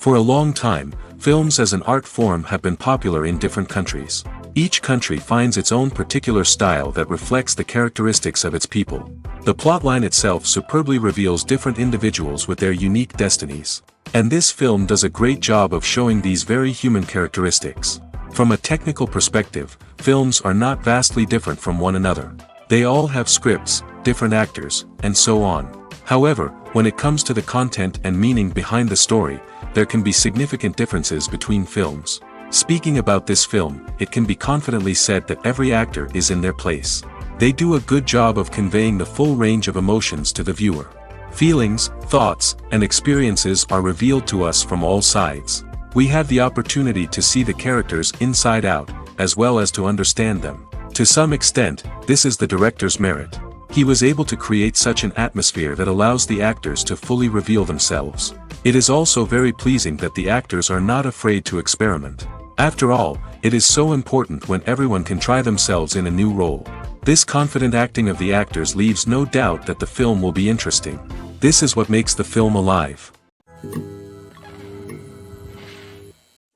For a long time, films as an art form have been popular in different countries. Each country finds its own particular style that reflects the characteristics of its people. The plotline itself superbly reveals different individuals with their unique destinies. And this film does a great job of showing these very human characteristics. From a technical perspective, films are not vastly different from one another. They all have scripts, different actors, and so on. However, when it comes to the content and meaning behind the story, there can be significant differences between films. Speaking about this film, it can be confidently said that every actor is in their place. They do a good job of conveying the full range of emotions to the viewer. Feelings, thoughts, and experiences are revealed to us from all sides. We have the opportunity to see the characters inside out, as well as to understand them. To some extent, this is the director's merit. He was able to create such an atmosphere that allows the actors to fully reveal themselves. It is also very pleasing that the actors are not afraid to experiment. After all, it is so important when everyone can try themselves in a new role. This confident acting of the actors leaves no doubt that the film will be interesting. This is what makes the film alive.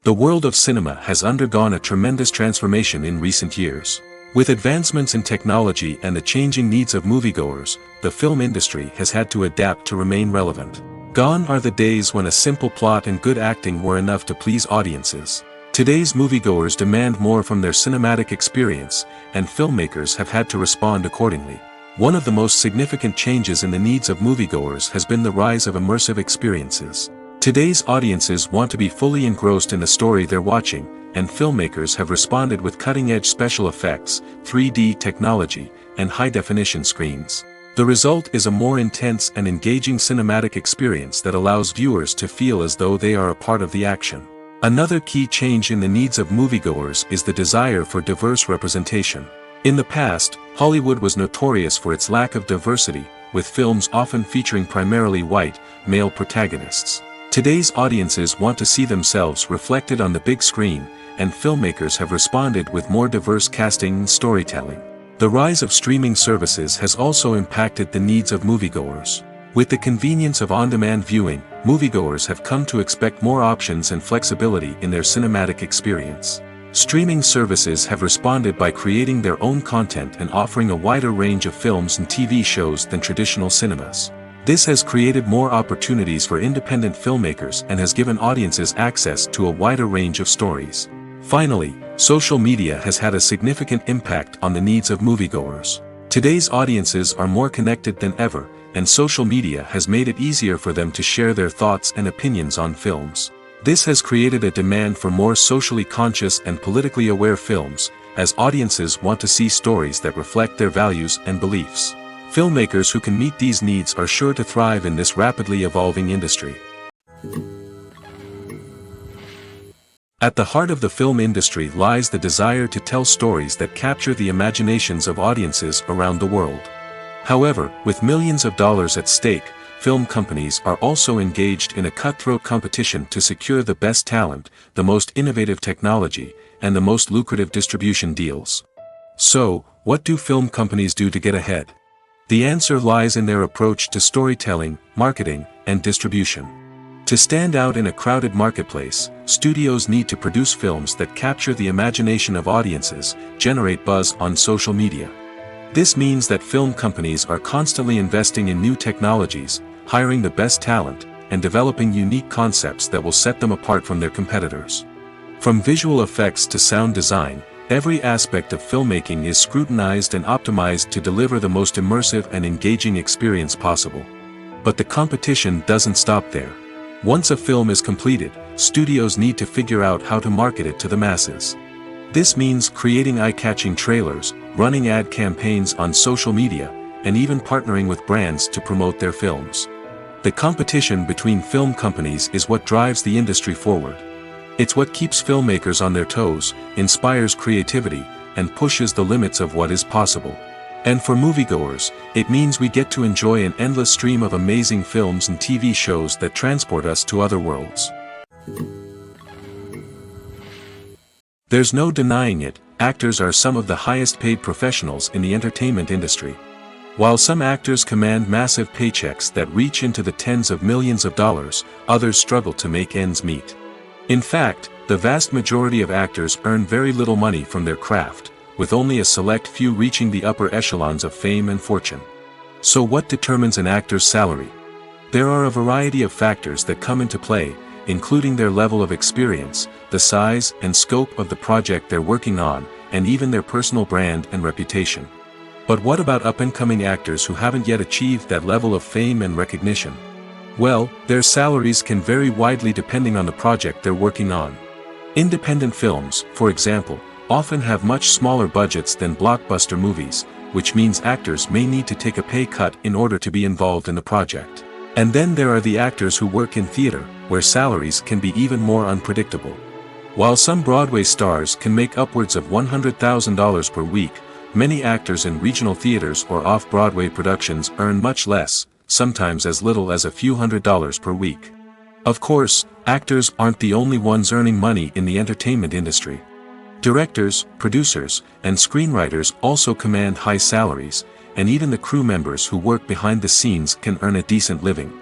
The world of cinema has undergone a tremendous transformation in recent years. With advancements in technology and the changing needs of moviegoers, the film industry has had to adapt to remain relevant. Gone are the days when a simple plot and good acting were enough to please audiences. Today's moviegoers demand more from their cinematic experience, and filmmakers have had to respond accordingly. One of the most significant changes in the needs of moviegoers has been the rise of immersive experiences. Today's audiences want to be fully engrossed in the story they're watching, and filmmakers have responded with cutting-edge special effects, 3D technology, and high-definition screens. The result is a more intense and engaging cinematic experience that allows viewers to feel as though they are a part of the action. Another key change in the needs of moviegoers is the desire for diverse representation. In the past, Hollywood was notorious for its lack of diversity, with films often featuring primarily white, male protagonists. Today's audiences want to see themselves reflected on the big screen, and filmmakers have responded with more diverse casting and storytelling. The rise of streaming services has also impacted the needs of moviegoers. With the convenience of on-demand viewing, moviegoers have come to expect more options and flexibility in their cinematic experience. Streaming services have responded by creating their own content and offering a wider range of films and TV shows than traditional cinemas. This has created more opportunities for independent filmmakers and has given audiences access to a wider range of stories. Finally, social media has had a significant impact on the needs of moviegoers. Today's audiences are more connected than ever, and social media has made it easier for them to share their thoughts and opinions on films. This has created a demand for more socially conscious and politically aware films, as audiences want to see stories that reflect their values and beliefs. Filmmakers who can meet these needs are sure to thrive in this rapidly evolving industry. At the heart of the film industry lies the desire to tell stories that capture the imaginations of audiences around the world. However, with millions of dollars at stake, film companies are also engaged in a cutthroat competition to secure the best talent, the most innovative technology, and the most lucrative distribution deals. So, what do film companies do to get ahead? The answer lies in their approach to storytelling, marketing, and distribution. To stand out in a crowded marketplace, studios need to produce films that capture the imagination of audiences, generate buzz on social media. This means that film companies are constantly investing in new technologies, hiring the best talent, and developing unique concepts that will set them apart from their competitors. From visual effects to sound design, every aspect of filmmaking is scrutinized and optimized to deliver the most immersive and engaging experience possible. But the competition doesn't stop there. Once a film is completed, studios need to figure out how to market it to the masses. This means creating eye-catching trailers, running ad campaigns on social media, and even partnering with brands to promote their films. The competition between film companies is what drives the industry forward. It's what keeps filmmakers on their toes, inspires creativity, and pushes the limits of what is possible. And for moviegoers, it means we get to enjoy an endless stream of amazing films and TV shows that transport us to other worlds. There's no denying it, actors are some of the highest paid professionals in the entertainment industry. While some actors command massive paychecks that reach into the tens of millions of dollars, others struggle to make ends meet. In fact, the vast majority of actors earn very little money from their craft, with only a select few reaching the upper echelons of fame and fortune. So what determines an actor's salary? There are a variety of factors that come into play, including their level of experience, the size and scope of the project they're working on, and even their personal brand and reputation. But what about up-and-coming actors who haven't yet achieved that level of fame and recognition? Well, their salaries can vary widely depending on the project they're working on. Independent films, for example, often have much smaller budgets than blockbuster movies, which means actors may need to take a pay cut in order to be involved in the project. And then there are the actors who work in theater, where salaries can be even more unpredictable. While some Broadway stars can make upwards of $100,000 per week, many actors in regional theaters or off-Broadway productions earn much less, sometimes as little as a few $100s per week. Of course, actors aren't the only ones earning money in the entertainment industry. Directors, producers, and screenwriters also command high salaries, and even the crew members who work behind the scenes can earn a decent living.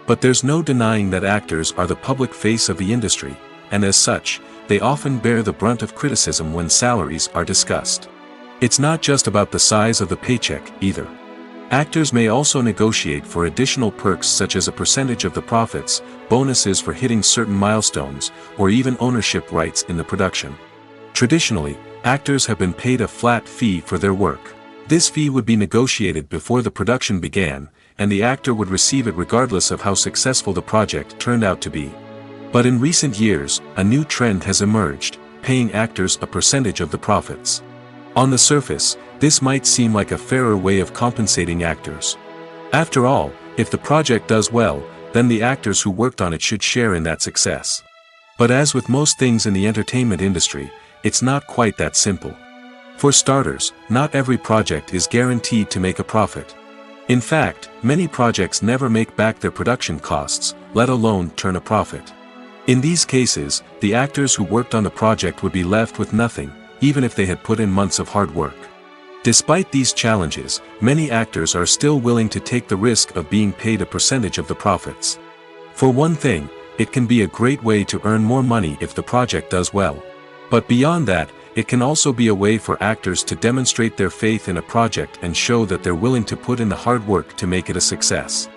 But there's no denying that actors are the public face of the industry, and as such, they often bear the brunt of criticism when salaries are discussed. It's not just about the size of the paycheck, either. Actors may also negotiate for additional perks such as a percentage of the profits, bonuses for hitting certain milestones, or even ownership rights in the production. Traditionally, actors have been paid a flat fee for their work. This fee would be negotiated before the production began, and the actor would receive it regardless of how successful the project turned out to be. But in recent years, a new trend has emerged, paying actors a percentage of the profits. On the surface, this might seem like a fairer way of compensating actors. After all, if the project does well, then the actors who worked on it should share in that success. But as with most things in the entertainment industry, it's not quite that simple. For starters, not every project is guaranteed to make a profit. In fact, many projects never make back their production costs, let alone turn a profit. In these cases, the actors who worked on the project would be left with nothing, even if they had put in months of hard work. Despite these challenges, many actors are still willing to take the risk of being paid a percentage of the profits. For one thing, it can be a great way to earn more money if the project does well. But beyond that, it can also be a way for actors to demonstrate their faith in a project and show that they're willing to put in the hard work to make it a success.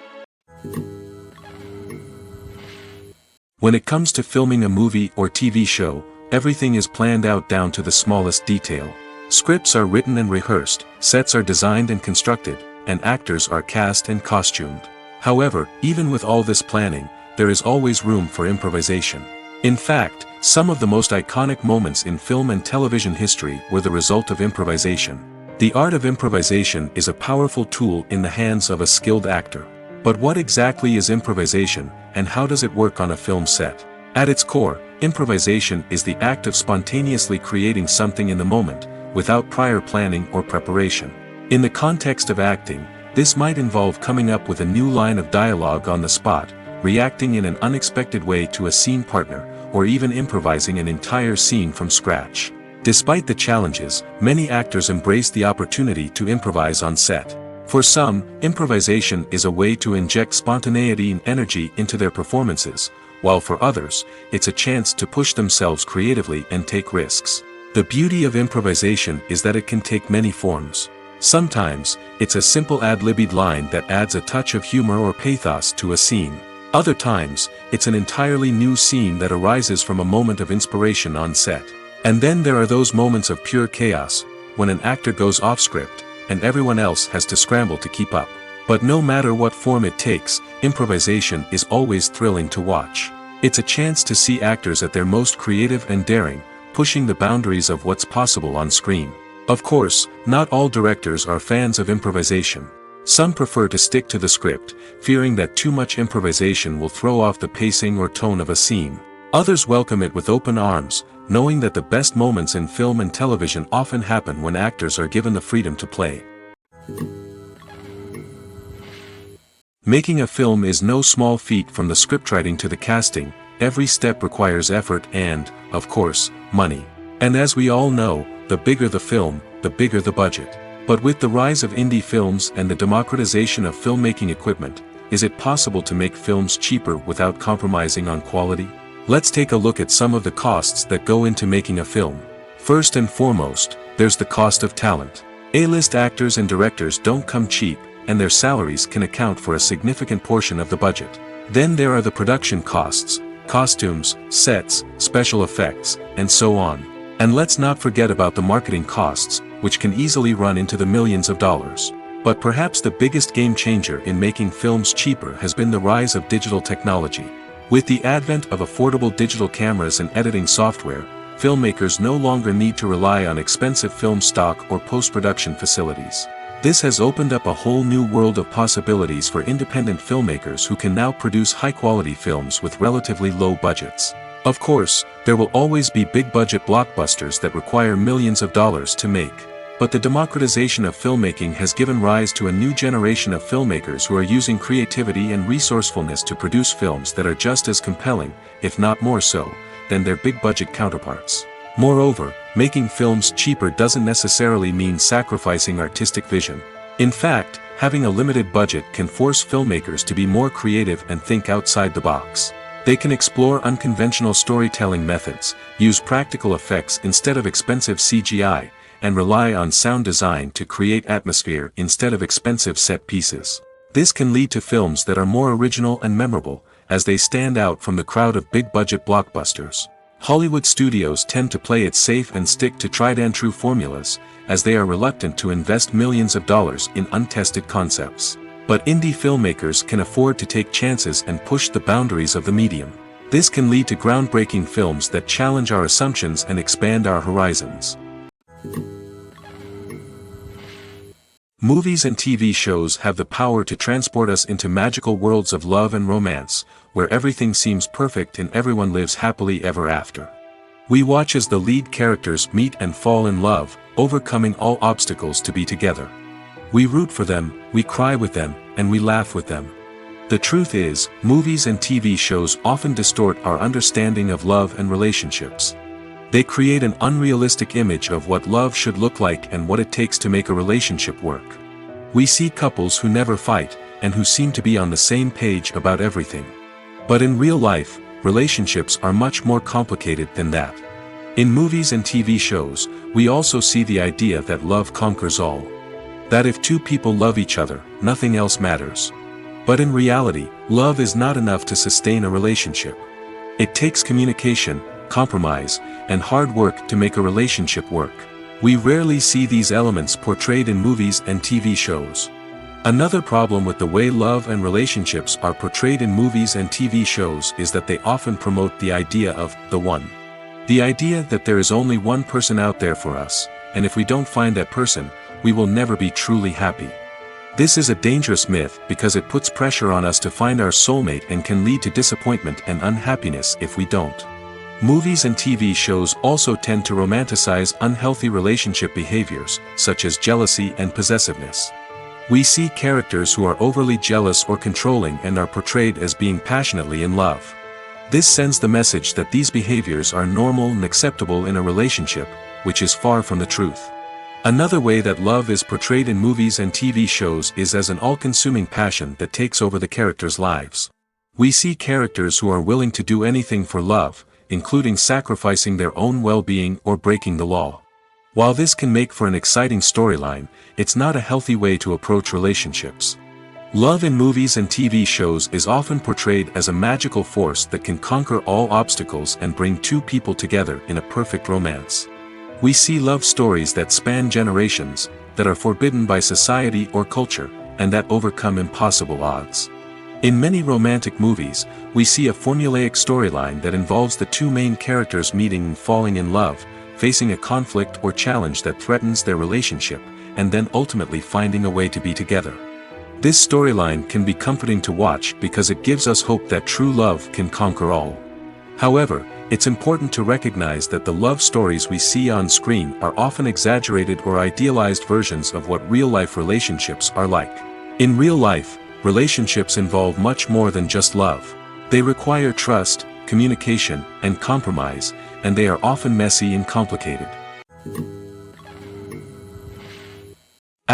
When it comes to filming a movie or TV show, everything is planned out down to the smallest detail. Scripts are written and rehearsed, sets are designed and constructed, and actors are cast and costumed. However, even with all this planning, there is always room for improvisation. In fact, some of the most iconic moments in film and television history were the result of improvisation. The art of improvisation is a powerful tool in the hands of a skilled actor. But what exactly is improvisation, and how does it work on a film set? At its core, improvisation is the act of spontaneously creating something in the moment, without prior planning or preparation. In the context of acting, this might involve coming up with a new line of dialogue on the spot, reacting in an unexpected way to a scene partner, or even improvising an entire scene from scratch. Despite the challenges, many actors embrace the opportunity to improvise on set. For some, improvisation is a way to inject spontaneity and energy into their performances, while for others, it's a chance to push themselves creatively and take risks. The beauty of improvisation is that it can take many forms. Sometimes, it's a simple ad-libbed line that adds a touch of humor or pathos to a scene. Other times, it's an entirely new scene that arises from a moment of inspiration on set. And then there are those moments of pure chaos, when an actor goes off script, and everyone else has to scramble to keep up. But no matter what form it takes, improvisation is always thrilling to watch. It's a chance to see actors at their most creative and daring, pushing the boundaries of what's possible on screen. Of course, not all directors are fans of improvisation. Some prefer to stick to the script, fearing that too much improvisation will throw off the pacing or tone of a scene. Others welcome it with open arms, knowing that the best moments in film and television often happen when actors are given the freedom to play. Making a film is no small feat. From the scriptwriting to the casting, every step requires effort and, of course, money. And as we all know, the bigger the film, the bigger the budget. But with the rise of indie films and the democratization of filmmaking equipment, is it possible to make films cheaper without compromising on quality? Let's take a look at some of the costs that go into making a film. First and foremost, there's the cost of talent. A-list actors and directors don't come cheap, and their salaries can account for a significant portion of the budget. Then there are the production costs, costumes, sets, special effects, and so on. And let's not forget about the marketing costs, which can easily run into the millions of dollars. But perhaps the biggest game changer in making films cheaper has been the rise of digital technology. With the advent of affordable digital cameras and editing software, filmmakers no longer need to rely on expensive film stock or post-production facilities. This has opened up a whole new world of possibilities for independent filmmakers who can now produce high-quality films with relatively low budgets. Of course, there will always be big-budget blockbusters that require millions of dollars to make. But the democratization of filmmaking has given rise to a new generation of filmmakers who are using creativity and resourcefulness to produce films that are just as compelling, if not more so, than their big-budget counterparts. Moreover, making films cheaper doesn't necessarily mean sacrificing artistic vision. In fact, having a limited budget can force filmmakers to be more creative and think outside the box. They can explore unconventional storytelling methods, use practical effects instead of expensive CGI, and rely on sound design to create atmosphere instead of expensive set pieces. This can lead to films that are more original and memorable, as they stand out from the crowd of big-budget blockbusters. Hollywood studios tend to play it safe and stick to tried-and-true formulas, as they are reluctant to invest millions of dollars in untested concepts. But indie filmmakers can afford to take chances and push the boundaries of the medium. This can lead to groundbreaking films that challenge our assumptions and expand our horizons. Movies and TV shows have the power to transport us into magical worlds of love and romance, where everything seems perfect and everyone lives happily ever after. We watch as the lead characters meet and fall in love, overcoming all obstacles to be together. We root for them, we cry with them, and we laugh with them. The truth is, movies and TV shows often distort our understanding of love and relationships. They create an unrealistic image of what love should look like and what it takes to make a relationship work. We see couples who never fight, and who seem to be on the same page about everything. But in real life, relationships are much more complicated than that. In movies and TV shows, we also see the idea that love conquers all. That if two people love each other, nothing else matters. But in reality, love is not enough to sustain a relationship. It takes communication, compromise, and hard work to make a relationship work. We rarely see these elements portrayed in movies and TV shows. Another problem with the way love and relationships are portrayed in movies and TV shows is that they often promote the idea of the one. The idea that there is only one person out there for us, and if we don't find that person, we will never be truly happy. This is a dangerous myth because it puts pressure on us to find our soulmate and can lead to disappointment and unhappiness if we don't. Movies and TV shows also tend to romanticize unhealthy relationship behaviors, such as jealousy and possessiveness. We see characters who are overly jealous or controlling and are portrayed as being passionately in love. This sends the message that these behaviors are normal and acceptable in a relationship, which is far from the truth. Another way that love is portrayed in movies and TV shows is as an all-consuming passion that takes over the characters' lives. We see characters who are willing to do anything for love, including sacrificing their own well-being or breaking the law. While this can make for an exciting storyline, it's not a healthy way to approach relationships. Love in movies and TV shows is often portrayed as a magical force that can conquer all obstacles and bring two people together in a perfect romance. We see love stories that span generations, that are forbidden by society or culture, and that overcome impossible odds. In many romantic movies, we see a formulaic storyline that involves the two main characters meeting and falling in love, facing a conflict or challenge that threatens their relationship, and then ultimately finding a way to be together. This storyline can be comforting to watch because it gives us hope that true love can conquer all. However, it's important to recognize that the love stories we see on screen are often exaggerated or idealized versions of what real-life relationships are like. In real life, relationships involve much more than just love. They require trust, communication, and compromise, and they are often messy and complicated.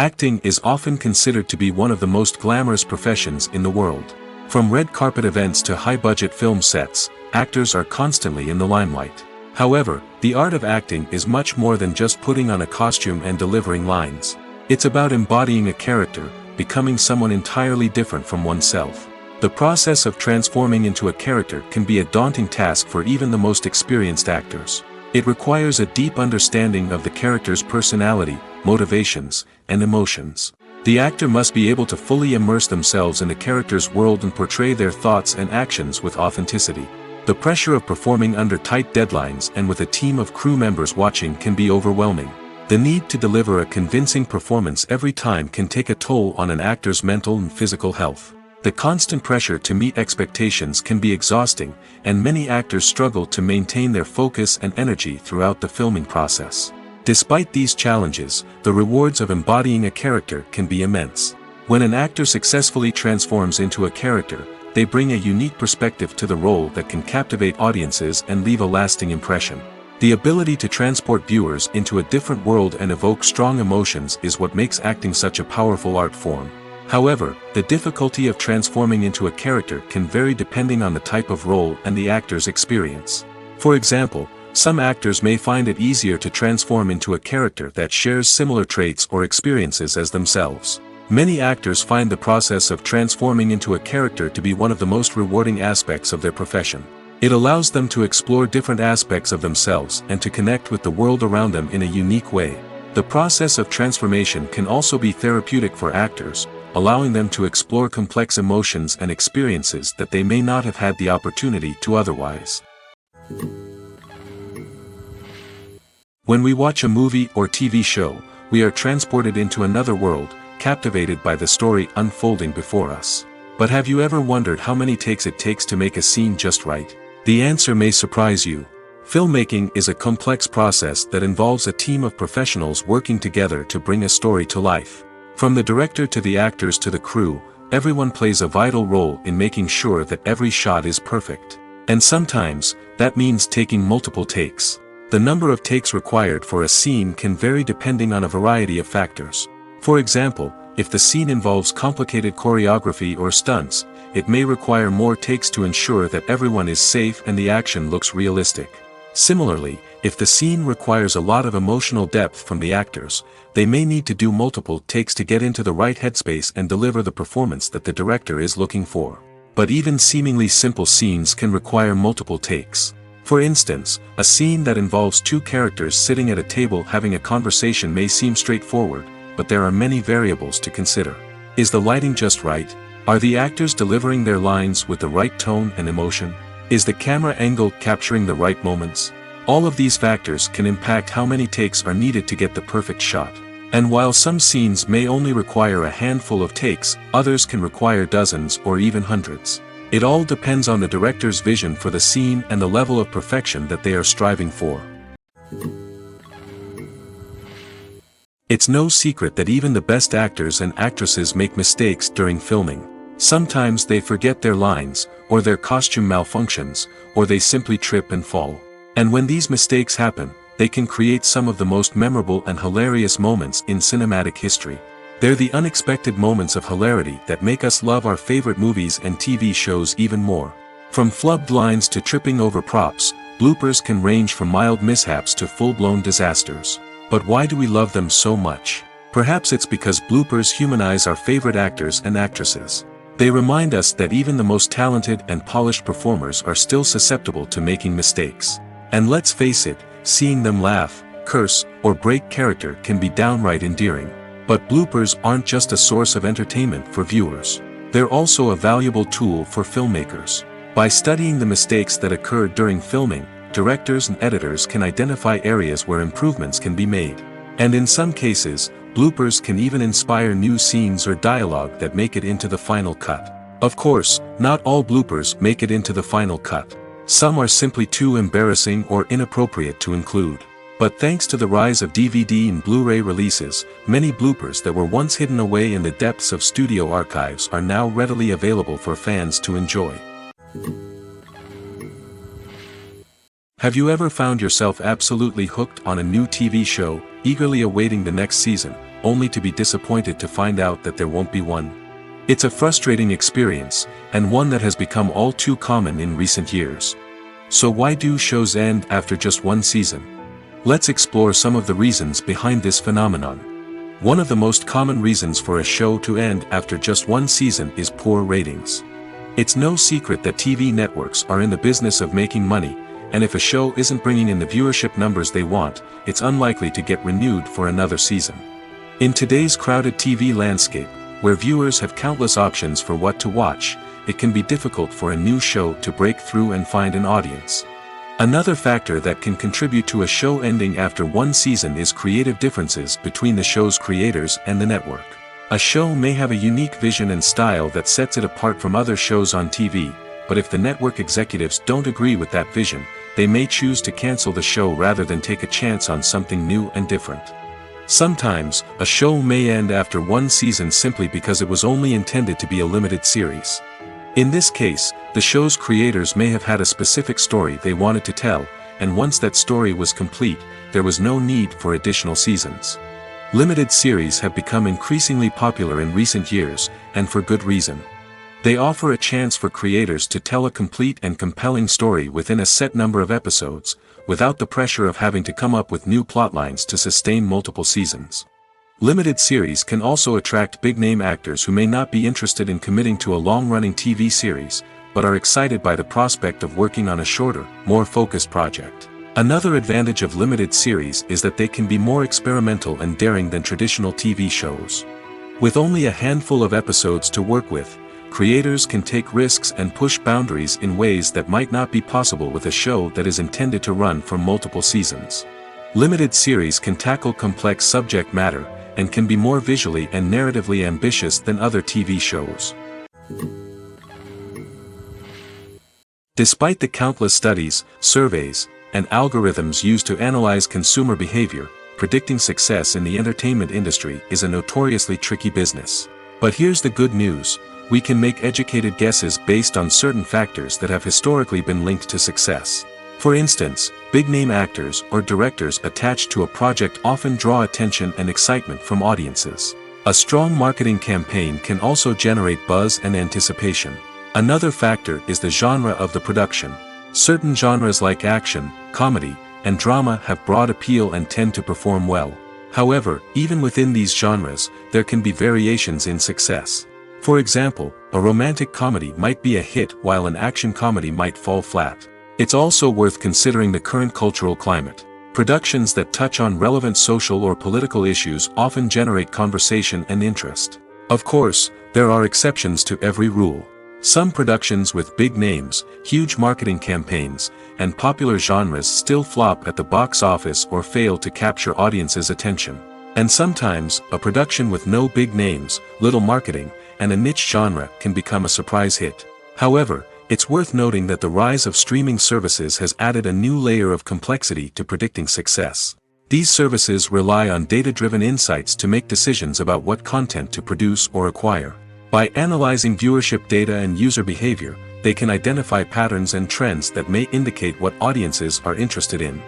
Acting is often considered to be one of the most glamorous professions in the world. From red carpet events to high-budget film sets, actors are constantly in the limelight. However, the art of acting is much more than just putting on a costume and delivering lines. It's about embodying a character, becoming someone entirely different from oneself. The process of transforming into a character can be a daunting task for even the most experienced actors. It requires a deep understanding of the character's personality, motivations, and emotions. The actor must be able to fully immerse themselves in the character's world and portray their thoughts and actions with authenticity. The pressure of performing under tight deadlines and with a team of crew members watching can be overwhelming. The need to deliver a convincing performance every time can take a toll on an actor's mental and physical health. The constant pressure to meet expectations can be exhausting, and many actors struggle to maintain their focus and energy throughout the filming process. Despite these challenges, the rewards of embodying a character can be immense. When an actor successfully transforms into a character, they bring a unique perspective to the role that can captivate audiences and leave a lasting impression. The ability to transport viewers into a different world and evoke strong emotions is what makes acting such a powerful art form. However, the difficulty of transforming into a character can vary depending on the type of role and the actor's experience. For example, some actors may find it easier to transform into a character that shares similar traits or experiences as themselves. Many actors find the process of transforming into a character to be one of the most rewarding aspects of their profession. It allows them to explore different aspects of themselves and to connect with the world around them in a unique way. The process of transformation can also be therapeutic for actors, allowing them to explore complex emotions and experiences that they may not have had the opportunity to otherwise. When we watch a movie or TV show, we are transported into another world, captivated by the story unfolding before us. But have you ever wondered how many takes it takes to make a scene just right? The answer may surprise you. Filmmaking is a complex process that involves a team of professionals working together to bring a story to life. From the director to the actors to the crew, everyone plays a vital role in making sure that every shot is perfect. And sometimes, that means taking multiple takes. The number of takes required for a scene can vary depending on a variety of factors. For example, if the scene involves complicated choreography or stunts, it may require more takes to ensure that everyone is safe and the action looks realistic. Similarly, if the scene requires a lot of emotional depth from the actors, they may need to do multiple takes to get into the right headspace and deliver the performance that the director is looking for. But even seemingly simple scenes can require multiple takes. For instance, a scene that involves two characters sitting at a table having a conversation may seem straightforward, but there are many variables to consider. Is the lighting just right? Are the actors delivering their lines with the right tone and emotion? Is the camera angle capturing the right moments? All of these factors can impact how many takes are needed to get the perfect shot. And while some scenes may only require a handful of takes, others can require dozens or even hundreds. It all depends on the director's vision for the scene and the level of perfection that they are striving for. It's no secret that even the best actors and actresses make mistakes during filming. Sometimes they forget their lines, or their costume malfunctions, or they simply trip and fall. And when these mistakes happen, they can create some of the most memorable and hilarious moments in cinematic history. They're the unexpected moments of hilarity that make us love our favorite movies and TV shows even more. From flubbed lines to tripping over props, bloopers can range from mild mishaps to full-blown disasters. But why do we love them so much? Perhaps it's because bloopers humanize our favorite actors and actresses. They remind us that even the most talented and polished performers are still susceptible to making mistakes. And let's face it, seeing them laugh, curse, or break character can be downright endearing. But bloopers aren't just a source of entertainment for viewers. They're also a valuable tool for filmmakers. By studying the mistakes that occur during filming, directors and editors can identify areas where improvements can be made. And in some cases, bloopers can even inspire new scenes or dialogue that make it into the final cut. Of course, not all bloopers make it into the final cut. Some are simply too embarrassing or inappropriate to include. But thanks to the rise of DVD and Blu-ray releases, many bloopers that were once hidden away in the depths of studio archives are now readily available for fans to enjoy. Have you ever found yourself absolutely hooked on a new TV show, eagerly awaiting the next season, only to be disappointed to find out that there won't be one. It's a frustrating experience, and one that has become all too common in recent years. So why do shows end after just one season? Let's explore some of the reasons behind this phenomenon. One of the most common reasons for a show to end after just one season is poor ratings. It's no secret that TV networks are in the business of making money, and if a show isn't bringing in the viewership numbers they want, it's unlikely to get renewed for another season. In today's crowded TV landscape, where viewers have countless options for what to watch, it can be difficult for a new show to break through and find an audience. Another factor that can contribute to a show ending after one season is creative differences between the show's creators and the network. A show may have a unique vision and style that sets it apart from other shows on TV, but if the network executives don't agree with that vision, they may choose to cancel the show rather than take a chance on something new and different. Sometimes, a show may end after one season simply because it was only intended to be a limited series. In this case, the show's creators may have had a specific story they wanted to tell, and once that story was complete, there was no need for additional seasons. Limited series have become increasingly popular in recent years, and for good reason. They offer a chance for creators to tell a complete and compelling story within a set number of episodes, without the pressure of having to come up with new plotlines to sustain multiple seasons. Limited series can also attract big-name actors who may not be interested in committing to a long-running TV series, but are excited by the prospect of working on a shorter, more focused project. Another advantage of limited series is that they can be more experimental and daring than traditional TV shows. With only a handful of episodes to work with, creators can take risks and push boundaries in ways that might not be possible with a show that is intended to run for multiple seasons. Limited series can tackle complex subject matter, and can be more visually and narratively ambitious than other TV shows. Despite the countless studies, surveys, and algorithms used to analyze consumer behavior, predicting success in the entertainment industry is a notoriously tricky business. But here's the good news. We can make educated guesses based on certain factors that have historically been linked to success. For instance, big-name actors or directors attached to a project often draw attention and excitement from audiences. A strong marketing campaign can also generate buzz and anticipation. Another factor is the genre of the production. Certain genres like action, comedy, and drama have broad appeal and tend to perform well. However, even within these genres, there can be variations in success. For example, a romantic comedy might be a hit while an action comedy might fall flat. It's also worth considering the current cultural climate. Productions that touch on relevant social or political issues often generate conversation and interest. Of course, there are exceptions to every rule. Some productions with big names, huge marketing campaigns, and popular genres still flop at the box office or fail to capture audiences' attention. And sometimes, a production with no big names, little marketing, and a niche genre can become a surprise hit. However, it's worth noting that the rise of streaming services has added a new layer of complexity to predicting success. These services rely on data-driven insights to make decisions about what content to produce or acquire. By analyzing viewership data and user behavior, they can identify patterns and trends that may indicate what audiences are interested in.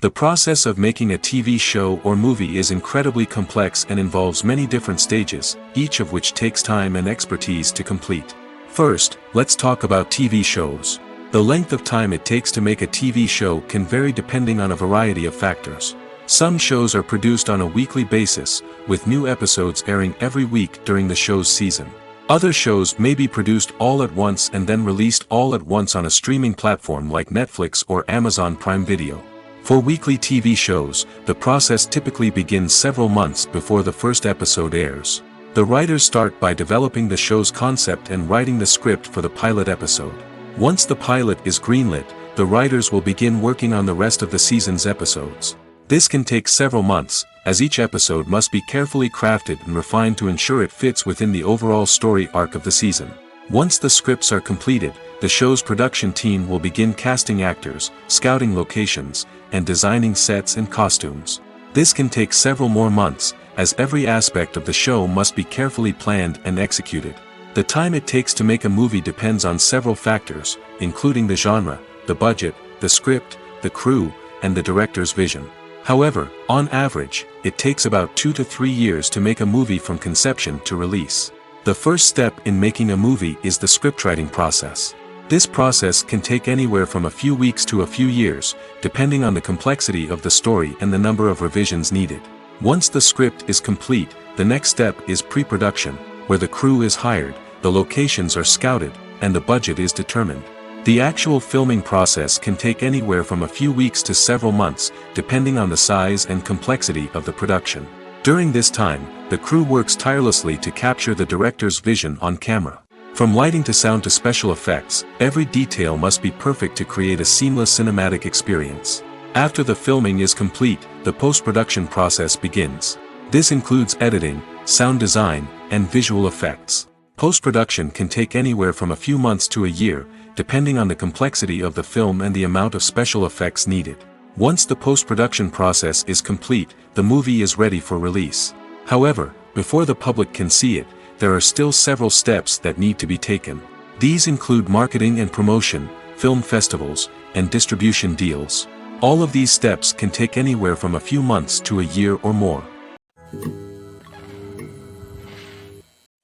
The process of making a TV show or movie is incredibly complex and involves many different stages, each of which takes time and expertise to complete. First, let's talk about TV shows. The length of time it takes to make a TV show can vary depending on a variety of factors. Some shows are produced on a weekly basis, with new episodes airing every week during the show's season. Other shows may be produced all at once and then released all at once on a streaming platform like Netflix or Amazon Prime Video. For weekly TV shows, the process typically begins several months before the first episode airs. The writers start by developing the show's concept and writing the script for the pilot episode. Once the pilot is greenlit, the writers will begin working on the rest of the season's episodes. This can take several months, as each episode must be carefully crafted and refined to ensure it fits within the overall story arc of the season. Once the scripts are completed, the show's production team will begin casting actors, scouting locations, and designing sets and costumes. This can take several more months, as every aspect of the show must be carefully planned and executed. The time it takes to make a movie depends on several factors, including the genre, the budget, the script, the crew, and the director's vision. However, on average, it takes about 2 to 3 years to make a movie from conception to release. The first step in making a movie is the scriptwriting process. This process can take anywhere from a few weeks to a few years, depending on the complexity of the story and the number of revisions needed. Once the script is complete, the next step is pre-production, where the crew is hired, the locations are scouted, and the budget is determined. The actual filming process can take anywhere from a few weeks to several months, depending on the size and complexity of the production. During this time, the crew works tirelessly to capture the director's vision on camera. From lighting to sound to special effects, every detail must be perfect to create a seamless cinematic experience. After the filming is complete, the post-production process begins. This includes editing, sound design, and visual effects. Post-production can take anywhere from a few months to a year, depending on the complexity of the film and the amount of special effects needed. Once the post-production process is complete, the movie is ready for release. However, before the public can see it, there are still several steps that need to be taken. These include marketing and promotion, film festivals, and distribution deals. All of these steps can take anywhere from a few months to a year or more.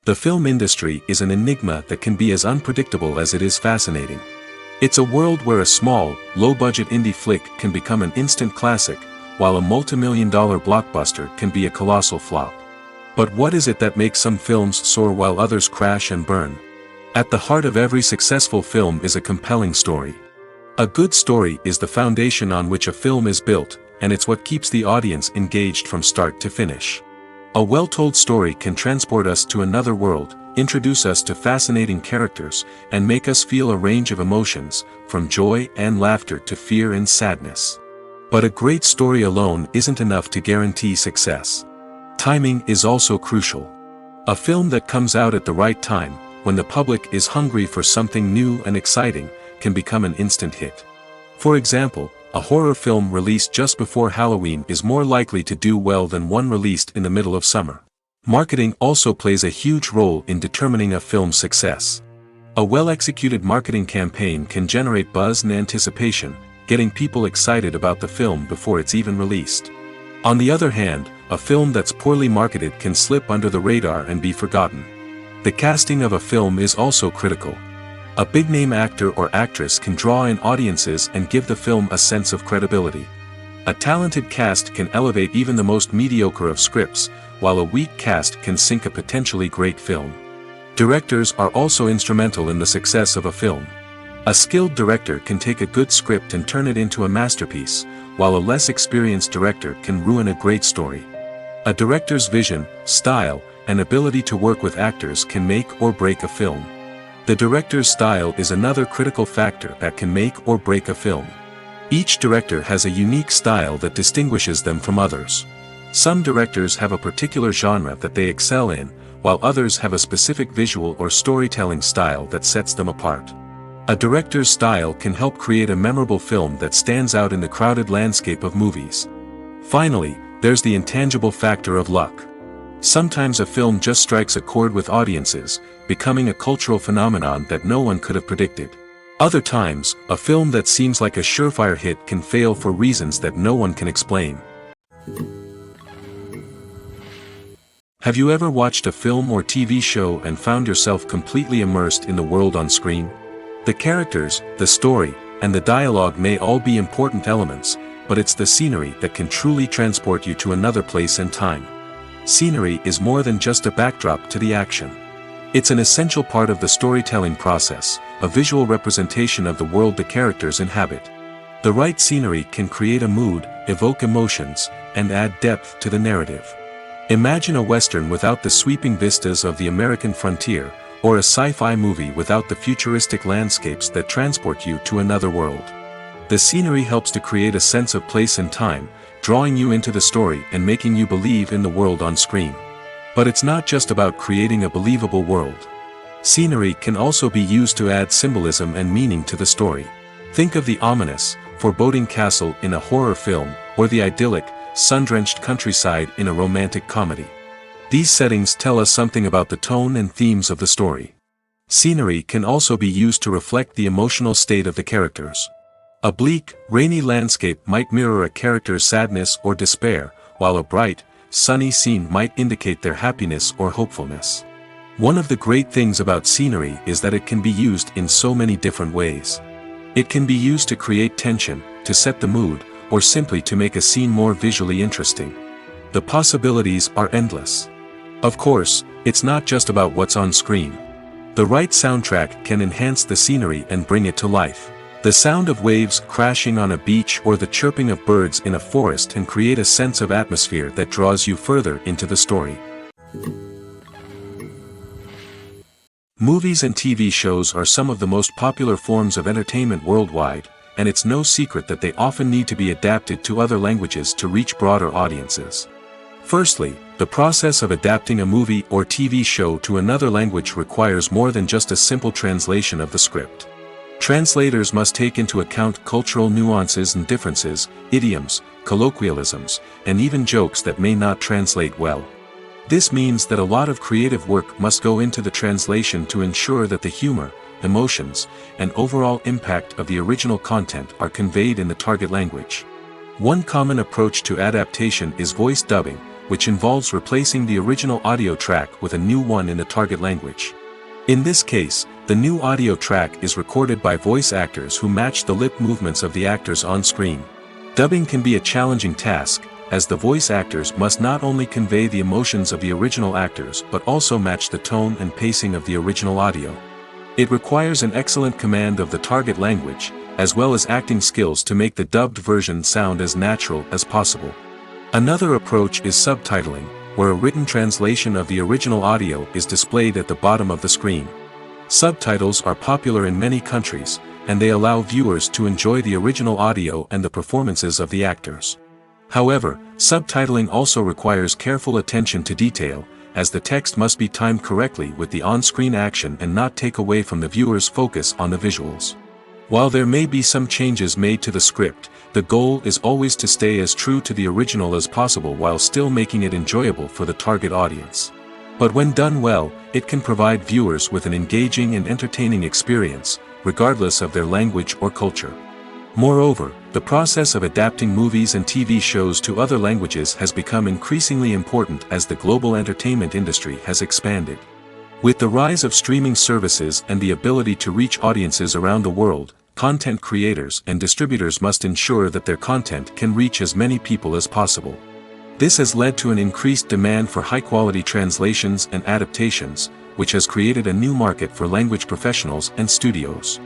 The film industry is an enigma that can be as unpredictable as it is fascinating. It's a world where a small, low-budget indie flick can become an instant classic, while a multi-million-dollar blockbuster can be a colossal flop. But what is it that makes some films soar while others crash and burn? At the heart of every successful film is a compelling story. A good story is the foundation on which a film is built, and it's what keeps the audience engaged from start to finish. A well-told story can transport us to another world, introduce us to fascinating characters, and make us feel a range of emotions, from joy and laughter to fear and sadness. But a great story alone isn't enough to guarantee success. Timing is also crucial. A film that comes out at the right time, when the public is hungry for something new and exciting, can become an instant hit. For example, a horror film released just before Halloween is more likely to do well than one released in the middle of summer. Marketing also plays a huge role in determining a film's success. A well-executed marketing campaign can generate buzz and anticipation, getting people excited about the film before it's even released. On the other hand, a film that's poorly marketed can slip under the radar and be forgotten. The casting of a film is also critical. A big-name actor or actress can draw in audiences and give the film a sense of credibility. A talented cast can elevate even the most mediocre of scripts, while a weak cast can sink a potentially great film. Directors are also instrumental in the success of a film. A skilled director can take a good script and turn it into a masterpiece, while a less experienced director can ruin a great story. A director's vision, style, and ability to work with actors can make or break a film. The director's style is another critical factor that can make or break a film. Each director has a unique style that distinguishes them from others. Some directors have a particular genre that they excel in, while others have a specific visual or storytelling style that sets them apart. A director's style can help create a memorable film that stands out in the crowded landscape of movies. Finally, there's the intangible factor of luck. Sometimes a film just strikes a chord with audiences, becoming a cultural phenomenon that no one could have predicted. Other times, a film that seems like a surefire hit can fail for reasons that no one can explain. Have you ever watched a film or TV show and found yourself completely immersed in the world on screen? The characters, the story, and the dialogue may all be important elements, but it's the scenery that can truly transport you to another place and time. Scenery is more than just a backdrop to the action. It's an essential part of the storytelling process, a visual representation of the world the characters inhabit. The right scenery can create a mood, evoke emotions, and add depth to the narrative. Imagine a Western without the sweeping vistas of the American frontier, or a sci-fi movie without the futuristic landscapes that transport you to another world. The scenery helps to create a sense of place and time, drawing you into the story and making you believe in the world on screen. But it's not just about creating a believable world. Scenery can also be used to add symbolism and meaning to the story. Think of the ominous, foreboding castle in a horror film, or the idyllic, sun-drenched countryside in a romantic comedy. These settings tell us something about the tone and themes of the story. Scenery can also be used to reflect the emotional state of the characters. A bleak, rainy landscape might mirror a character's sadness or despair, while a bright, sunny scene might indicate their happiness or hopefulness. One of the great things about scenery is that it can be used in so many different ways. It can be used to create tension, to set the mood, or simply to make a scene more visually interesting. The possibilities are endless. Of course, it's not just about what's on screen. The right soundtrack can enhance the scenery and bring it to life. The sound of waves crashing on a beach or the chirping of birds in a forest can create a sense of atmosphere that draws you further into the story. Movies and TV shows are some of the most popular forms of entertainment worldwide, and it's no secret that they often need to be adapted to other languages to reach broader audiences. Firstly, the process of adapting a movie or TV show to another language requires more than just a simple translation of the script. Translators must take into account cultural nuances and differences, idioms, colloquialisms, and even jokes that may not translate well. This means that a lot of creative work must go into the translation to ensure that the humor, emotions, and overall impact of the original content are conveyed in the target language. One common approach to adaptation is voice dubbing, which involves replacing the original audio track with a new one in the target language. In this case, the new audio track is recorded by voice actors who match the lip movements of the actors on screen. Dubbing can be a challenging task, as the voice actors must not only convey the emotions of the original actors but also match the tone and pacing of the original audio. It requires an excellent command of the target language, as well as acting skills to make the dubbed version sound as natural as possible. Another approach is subtitling, where a written translation of the original audio is displayed at the bottom of the screen. Subtitles are popular in many countries, and they allow viewers to enjoy the original audio and the performances of the actors. However, subtitling also requires careful attention to detail, as the text must be timed correctly with the on-screen action and not take away from the viewer's focus on the visuals. While there may be some changes made to the script, the goal is always to stay as true to the original as possible while still making it enjoyable for the target audience. But when done well, it can provide viewers with an engaging and entertaining experience, regardless of their language or culture. Moreover, the process of adapting movies and TV shows to other languages has become increasingly important as the global entertainment industry has expanded. With the rise of streaming services and the ability to reach audiences around the world, content creators and distributors must ensure that their content can reach as many people as possible. This has led to an increased demand for high-quality translations and adaptations, which has created a new market for language professionals and studios.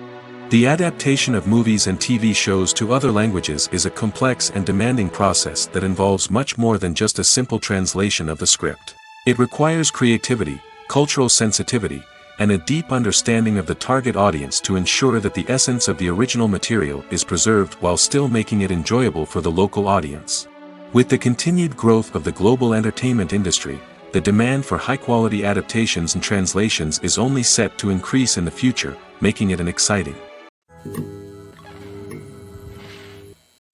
The adaptation of movies and TV shows to other languages is a complex and demanding process that involves much more than just a simple translation of the script. It requires creativity, cultural sensitivity, and a deep understanding of the target audience to ensure that the essence of the original material is preserved while still making it enjoyable for the local audience. With the continued growth of the global entertainment industry, the demand for high-quality adaptations and translations is only set to increase in the future, making it an exciting.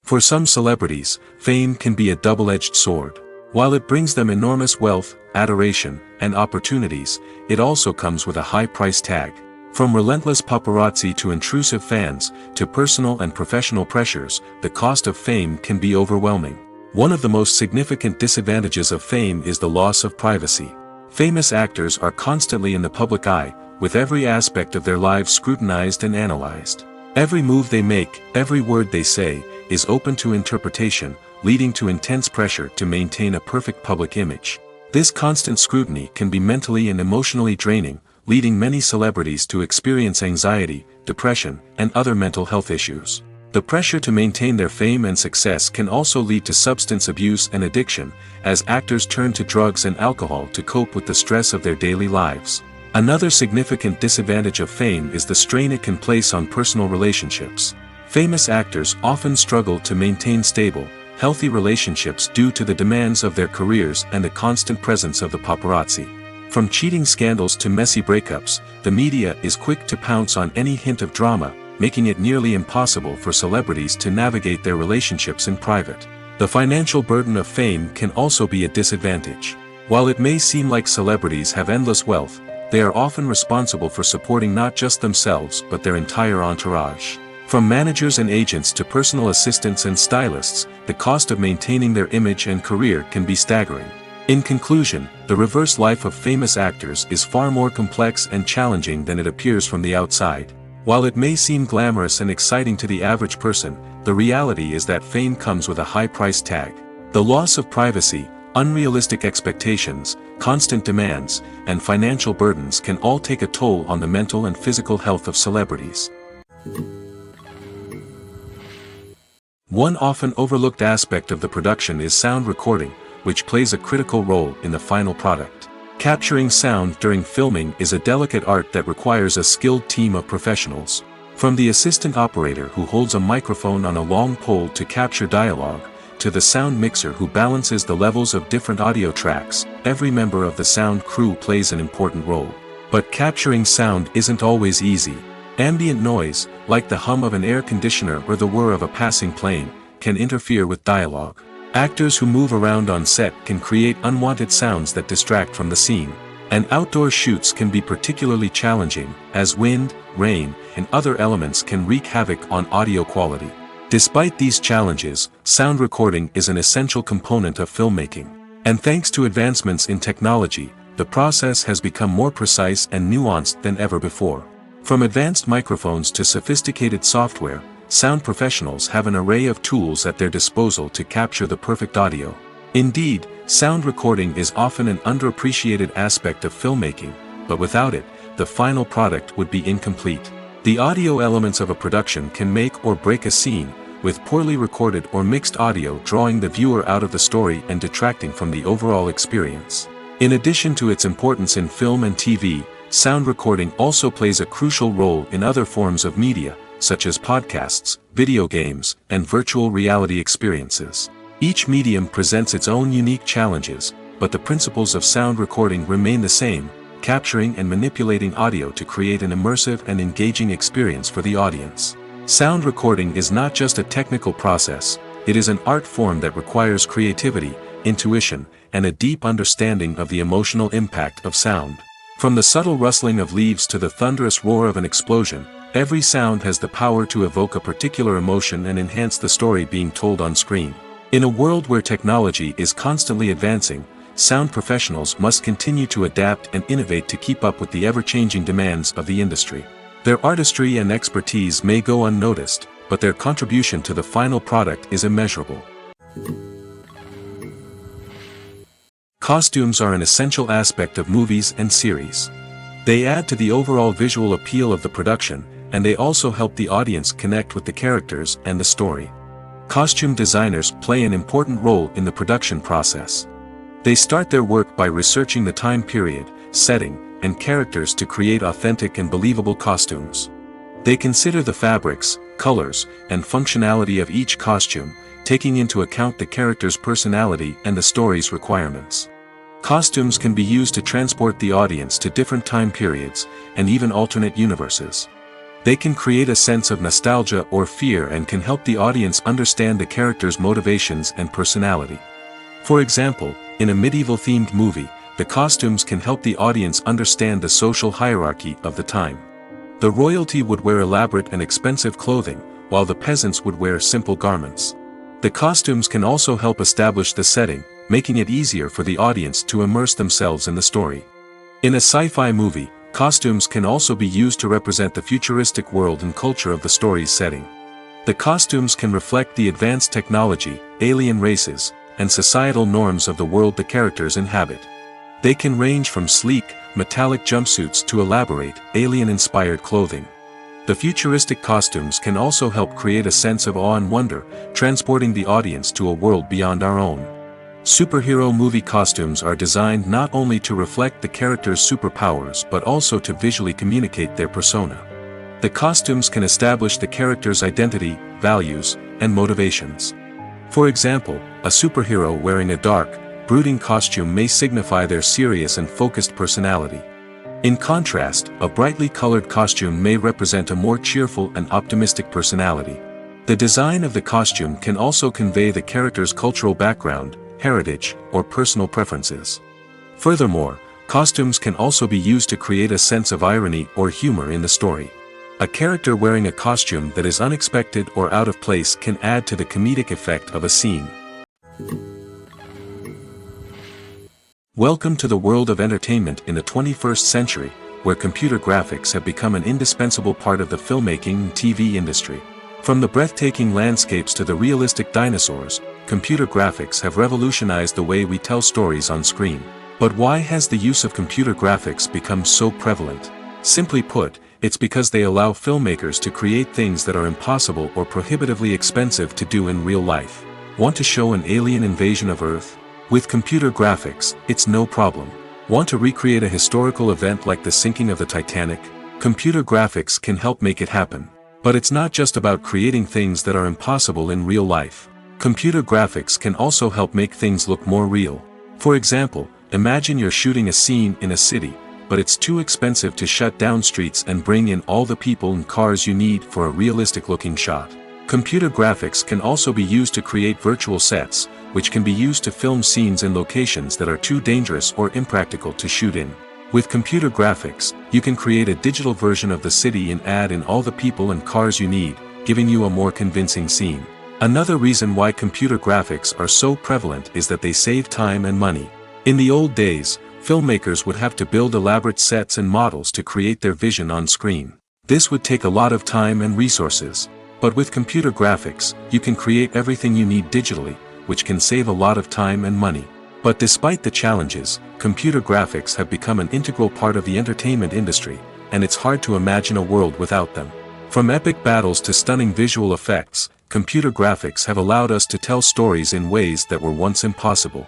For some celebrities, fame can be a double-edged sword. While it brings them enormous wealth, adoration, and opportunities, it also comes with a high price tag. From relentless paparazzi to intrusive fans, to personal and professional pressures, the cost of fame can be overwhelming. One of the most significant disadvantages of fame is the loss of privacy. Famous actors are constantly in the public eye, with every aspect of their lives scrutinized and analyzed. Every move they make, every word they say, is open to interpretation, leading to intense pressure to maintain a perfect public image. This constant scrutiny can be mentally and emotionally draining, leading many celebrities to experience anxiety, depression, and other mental health issues. The pressure to maintain their fame and success can also lead to substance abuse and addiction, as actors turn to drugs and alcohol to cope with the stress of their daily lives. Another significant disadvantage of fame is the strain it can place on personal relationships. Famous actors often struggle to maintain stable, healthy relationships due to the demands of their careers and the constant presence of the paparazzi. From cheating scandals to messy breakups, the media is quick to pounce on any hint of drama, making it nearly impossible for celebrities to navigate their relationships in private. The financial burden of fame can also be a disadvantage. While it may seem like celebrities have endless wealth, they are often responsible for supporting not just themselves but their entire entourage. From managers and agents to personal assistants and stylists, the cost of maintaining their image and career can be staggering. In conclusion, the reverse life of famous actors is far more complex and challenging than it appears from the outside. While it may seem glamorous and exciting to the average person, the reality is that fame comes with a high price tag. The loss of privacy, unrealistic expectations, constant demands, and financial burdens can all take a toll on the mental and physical health of celebrities. One often overlooked aspect of the production is sound recording, which plays a critical role in the final product. Capturing sound during filming is a delicate art that requires a skilled team of professionals. From the assistant operator who holds a microphone on a long pole to capture dialogue, to the sound mixer who balances the levels of different audio tracks, every member of the sound crew plays an important role. But capturing sound isn't always easy. Ambient noise, like the hum of an air conditioner or the whir of a passing plane, can interfere with dialogue. Actors who move around on set can create unwanted sounds that distract from the scene. And outdoor shoots can be particularly challenging, as wind, rain, and other elements can wreak havoc on audio quality. Despite these challenges, sound recording is an essential component of filmmaking. And thanks to advancements in technology, the process has become more precise and nuanced than ever before. From advanced microphones to sophisticated software, sound professionals have an array of tools at their disposal to capture the perfect audio. Indeed, sound recording is often an underappreciated aspect of filmmaking, but without it, the final product would be incomplete. The audio elements of a production can make or break a scene, with poorly recorded or mixed audio drawing the viewer out of the story and detracting from the overall experience. In addition to its importance in film and TV, sound recording also plays a crucial role in other forms of media, such as podcasts, video games, and virtual reality experiences. Each medium presents its own unique challenges, but the principles of sound recording remain the same: capturing and manipulating audio to create an immersive and engaging experience for the audience. Sound recording is not just a technical process, it is an art form that requires creativity, intuition, and a deep understanding of the emotional impact of sound. From the subtle rustling of leaves to the thunderous roar of an explosion, every sound has the power to evoke a particular emotion and enhance the story being told on screen. In a world where technology is constantly advancing, sound professionals must continue to adapt and innovate to keep up with the ever-changing demands of the industry. Their artistry and expertise may go unnoticed, but their contribution to the final product is immeasurable. Costumes are an essential aspect of movies and series. They add to the overall visual appeal of the production, and they also help the audience connect with the characters and the story. Costume designers play an important role in the production process. They start their work by researching the time period, setting, and characters to create authentic and believable costumes. They consider the fabrics, colors, and functionality of each costume, taking into account the character's personality and the story's requirements. Costumes can be used to transport the audience to different time periods, and even alternate universes. They can create a sense of nostalgia or fear and can help the audience understand the character's motivations and personality. For example, in a medieval-themed movie, the costumes can help the audience understand the social hierarchy of the time. The royalty would wear elaborate and expensive clothing, while the peasants would wear simple garments. The costumes can also help establish the setting, making it easier for the audience to immerse themselves in the story. In a sci-fi movie, costumes can also be used to represent the futuristic world and culture of the story's setting. The costumes can reflect the advanced technology, alien races, and societal norms of the world the characters inhabit. They can range from sleek, metallic jumpsuits to elaborate, alien-inspired clothing. The futuristic costumes can also help create a sense of awe and wonder, transporting the audience to a world beyond our own. Superhero movie costumes are designed not only to reflect the character's superpowers but also to visually communicate their persona. The costumes can establish the character's identity, values, and motivations. For example, a superhero wearing a dark, brooding costume may signify their serious and focused personality. In contrast, a brightly colored costume may represent a more cheerful and optimistic personality. The design of the costume can also convey the character's cultural background, heritage, or personal preferences. Furthermore, costumes can also be used to create a sense of irony or humor in the story. A character wearing a costume that is unexpected or out of place can add to the comedic effect of a scene. Welcome to the world of entertainment in the 21st century, where computer graphics have become an indispensable part of the filmmaking and TV industry. From the breathtaking landscapes to the realistic dinosaurs, computer graphics have revolutionized the way we tell stories on screen. But why has the use of computer graphics become so prevalent? Simply put, it's because they allow filmmakers to create things that are impossible or prohibitively expensive to do in real life. Want to show an alien invasion of Earth? With computer graphics, it's no problem. Want to recreate a historical event like the sinking of the Titanic? Computer graphics can help make it happen. But it's not just about creating things that are impossible in real life. Computer graphics can also help make things look more real. For example, imagine you're shooting a scene in a city, but it's too expensive to shut down streets and bring in all the people and cars you need for a realistic-looking shot. Computer graphics can also be used to create virtual sets, which can be used to film scenes in locations that are too dangerous or impractical to shoot in. With computer graphics, you can create a digital version of the city and add in all the people and cars you need, giving you a more convincing scene. Another reason why computer graphics are so prevalent is that they save time and money. In the old days, filmmakers would have to build elaborate sets and models to create their vision on screen. This would take a lot of time and resources. But with computer graphics, you can create everything you need digitally, which can save a lot of time and money. But despite the challenges, computer graphics have become an integral part of the entertainment industry, and it's hard to imagine a world without them. From epic battles to stunning visual effects, computer graphics have allowed us to tell stories in ways that were once impossible.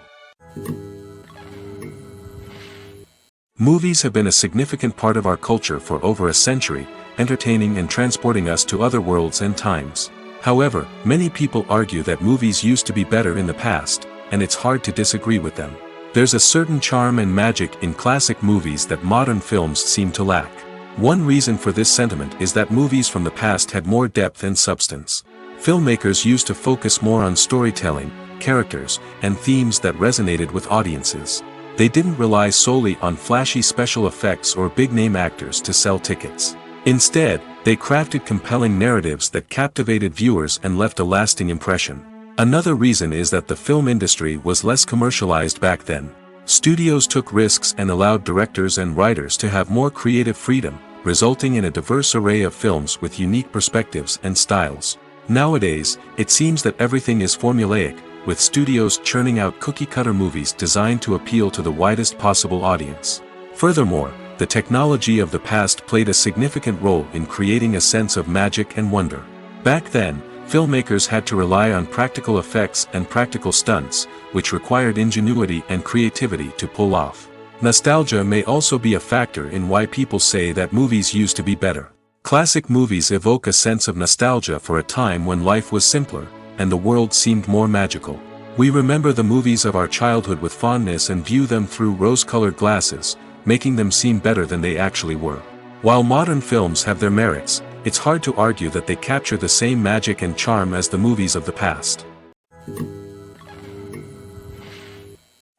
Movies have been a significant part of our culture for over a century, entertaining and transporting us to other worlds and times. However, many people argue that movies used to be better in the past, and it's hard to disagree with them. There's a certain charm and magic in classic movies that modern films seem to lack. One reason for this sentiment is that movies from the past had more depth and substance. Filmmakers used to focus more on storytelling, characters, and themes that resonated with audiences. They didn't rely solely on flashy special effects or big-name actors to sell tickets. Instead, they crafted compelling narratives that captivated viewers and left a lasting impression. Another reason is that the film industry was less commercialized back then. Studios took risks and allowed directors and writers to have more creative freedom, resulting in a diverse array of films with unique perspectives and styles. Nowadays, it seems that everything is formulaic, with studios churning out cookie-cutter movies designed to appeal to the widest possible audience. Furthermore, the technology of the past played a significant role in creating a sense of magic and wonder. Back then, filmmakers had to rely on practical effects and practical stunts, which required ingenuity and creativity to pull off. Nostalgia may also be a factor in why people say that movies used to be better. Classic movies evoke a sense of nostalgia for a time when life was simpler, and the world seemed more magical. We remember the movies of our childhood with fondness and view them through rose-colored glasses, making them seem better than they actually were. While modern films have their merits, it's hard to argue that they capture the same magic and charm as the movies of the past.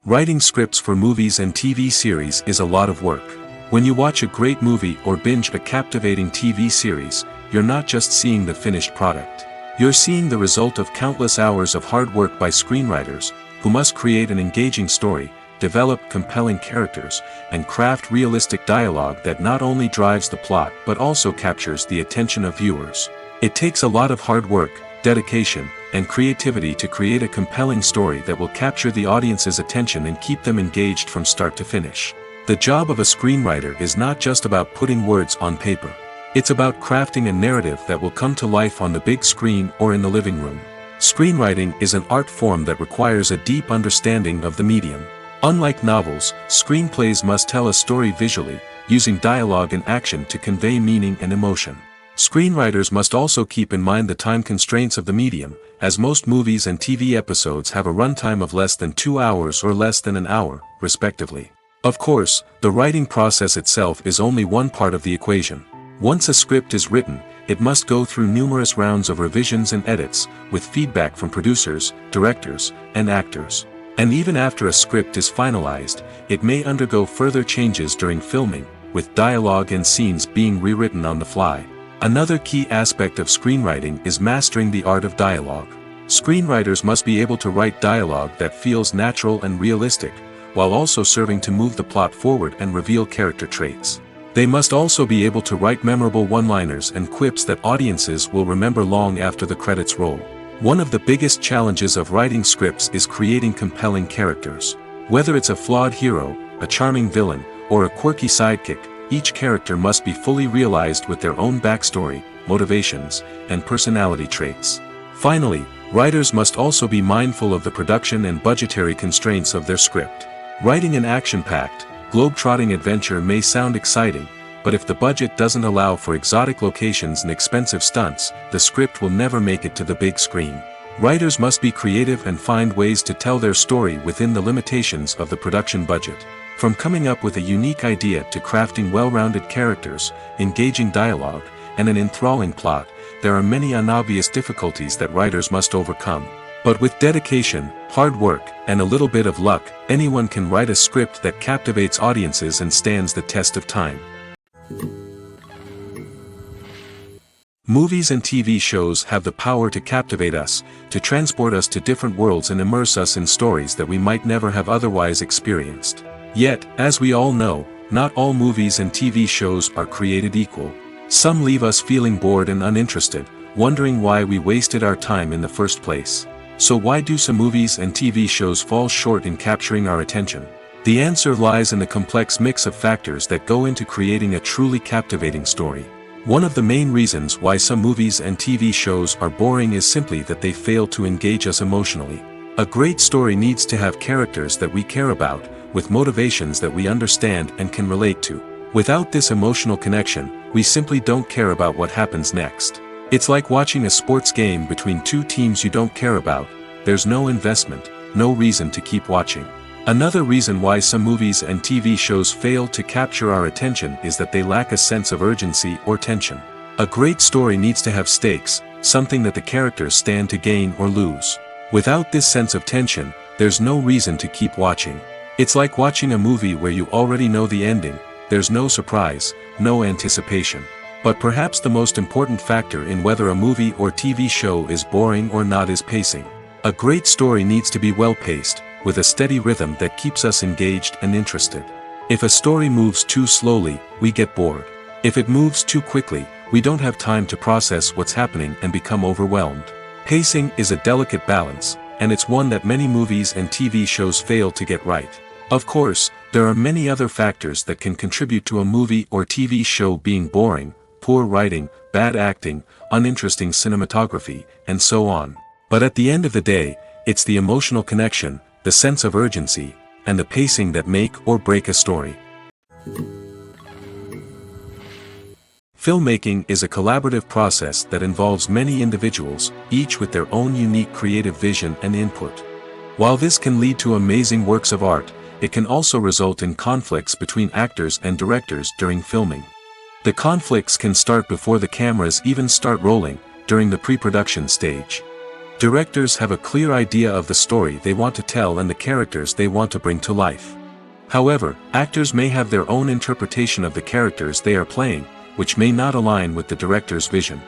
Writing scripts for movies and TV series is a lot of work. When you watch a great movie or binge a captivating TV series, you're not just seeing the finished product. You're seeing the result of countless hours of hard work by screenwriters, who must create an engaging story, develop compelling characters, and craft realistic dialogue that not only drives the plot but also captures the attention of viewers. It takes a lot of hard work, dedication, and creativity to create a compelling story that will capture the audience's attention and keep them engaged from start to finish. The job of a screenwriter is not just about putting words on paper. It's about crafting a narrative that will come to life on the big screen or in the living room. Screenwriting is an art form that requires a deep understanding of the medium. Unlike novels, screenplays must tell a story visually, using dialogue and action to convey meaning and emotion. Screenwriters must also keep in mind the time constraints of the medium, as most movies and TV episodes have a runtime of less than 2 hours or less than an hour, respectively. Of course, the writing process itself is only one part of the equation. Once a script is written, it must go through numerous rounds of revisions and edits, with feedback from producers, directors, and actors. And even after a script is finalized, it may undergo further changes during filming, with dialogue and scenes being rewritten on the fly. Another key aspect of screenwriting is mastering the art of dialogue. Screenwriters must be able to write dialogue that feels natural and realistic, while also serving to move the plot forward and reveal character traits. They must also be able to write memorable one-liners and quips that audiences will remember long after the credits roll. One of the biggest challenges of writing scripts is creating compelling characters. Whether it's a flawed hero, a charming villain, or a quirky sidekick, each character must be fully realized with their own backstory, motivations, and personality traits. Finally, writers must also be mindful of the production and budgetary constraints of their script. Writing an action-packed, globe-trotting adventure may sound exciting, but if the budget doesn't allow for exotic locations and expensive stunts, the script will never make it to the big screen. Writers must be creative and find ways to tell their story within the limitations of the production budget. From coming up with a unique idea to crafting well-rounded characters, engaging dialogue, and an enthralling plot, there are many unobvious difficulties that writers must overcome. But with dedication, hard work, and a little bit of luck, anyone can write a script that captivates audiences and stands the test of time. Movies and TV shows have the power to captivate us, to transport us to different worlds and immerse us in stories that we might never have otherwise experienced. Yet, as we all know, not all movies and TV shows are created equal. Some leave us feeling bored and uninterested, wondering why we wasted our time in the first place. So why do some movies and TV shows fall short in capturing our attention? The answer lies in the complex mix of factors that go into creating a truly captivating story. One of the main reasons why some movies and TV shows are boring is simply that they fail to engage us emotionally. A great story needs to have characters that we care about, with motivations that we understand and can relate to. Without this emotional connection, we simply don't care about what happens next. It's like watching a sports game between two teams you don't care about. There's no investment, no reason to keep watching. Another reason why some movies and TV shows fail to capture our attention is that they lack a sense of urgency or tension. A great story needs to have stakes, something that the characters stand to gain or lose. Without this sense of tension, there's no reason to keep watching. It's like watching a movie where you already know the ending. There's no surprise, no anticipation. But perhaps the most important factor in whether a movie or TV show is boring or not is pacing. A great story needs to be well-paced, with a steady rhythm that keeps us engaged and interested. If a story moves too slowly, we get bored. If it moves too quickly, we don't have time to process what's happening and become overwhelmed. Pacing is a delicate balance, and it's one that many movies and TV shows fail to get right. Of course, there are many other factors that can contribute to a movie or TV show being boring: poor writing, bad acting, uninteresting cinematography, and so on. But at the end of the day, it's the emotional connection, the sense of urgency, and the pacing that make or break a story. Filmmaking is a collaborative process that involves many individuals, each with their own unique creative vision and input. While this can lead to amazing works of art, it can also result in conflicts between actors and directors during filming. The conflicts can start before the cameras even start rolling, during the pre-production stage. Directors have a clear idea of the story they want to tell and the characters they want to bring to life. However, actors may have their own interpretation of the characters they are playing, which may not align with the director's vision.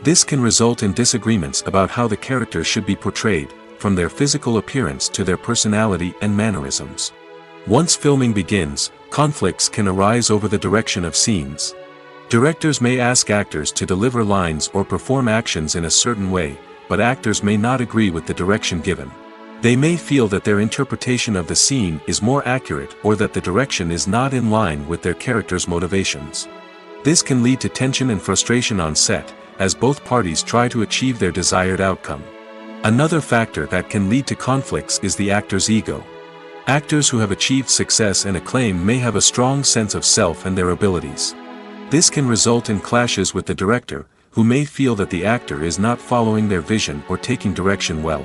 This can result in disagreements about how the characters should be portrayed, from their physical appearance to their personality and mannerisms. Once filming begins, conflicts can arise over the direction of scenes. Directors may ask actors to deliver lines or perform actions in a certain way, but actors may not agree with the direction given. They may feel that their interpretation of the scene is more accurate or that the direction is not in line with their character's motivations. This can lead to tension and frustration on set, as both parties try to achieve their desired outcome. Another factor that can lead to conflicts is the actor's ego. Actors who have achieved success and acclaim may have a strong sense of self and their abilities. This can result in clashes with the director, who may feel that the actor is not following their vision or taking direction well.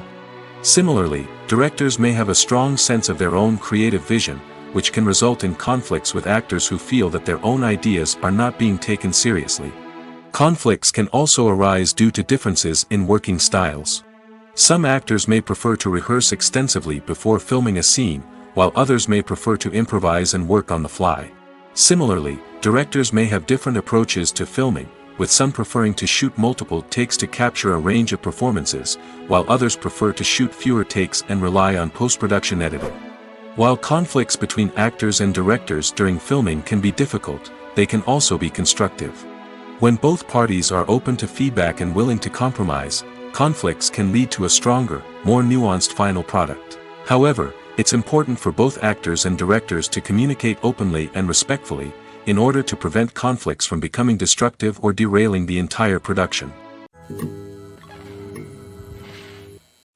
Similarly, directors may have a strong sense of their own creative vision, which can result in conflicts with actors who feel that their own ideas are not being taken seriously. Conflicts can also arise due to differences in working styles. Some actors may prefer to rehearse extensively before filming a scene, while others may prefer to improvise and work on the fly. Similarly, directors may have different approaches to filming, with some preferring to shoot multiple takes to capture a range of performances, while others prefer to shoot fewer takes and rely on post-production editing. While conflicts between actors and directors during filming can be difficult, they can also be constructive. When both parties are open to feedback and willing to compromise, conflicts can lead to a stronger, more nuanced final product. However, it's important for both actors and directors to communicate openly and respectfully, in order to prevent conflicts from becoming destructive or derailing the entire production.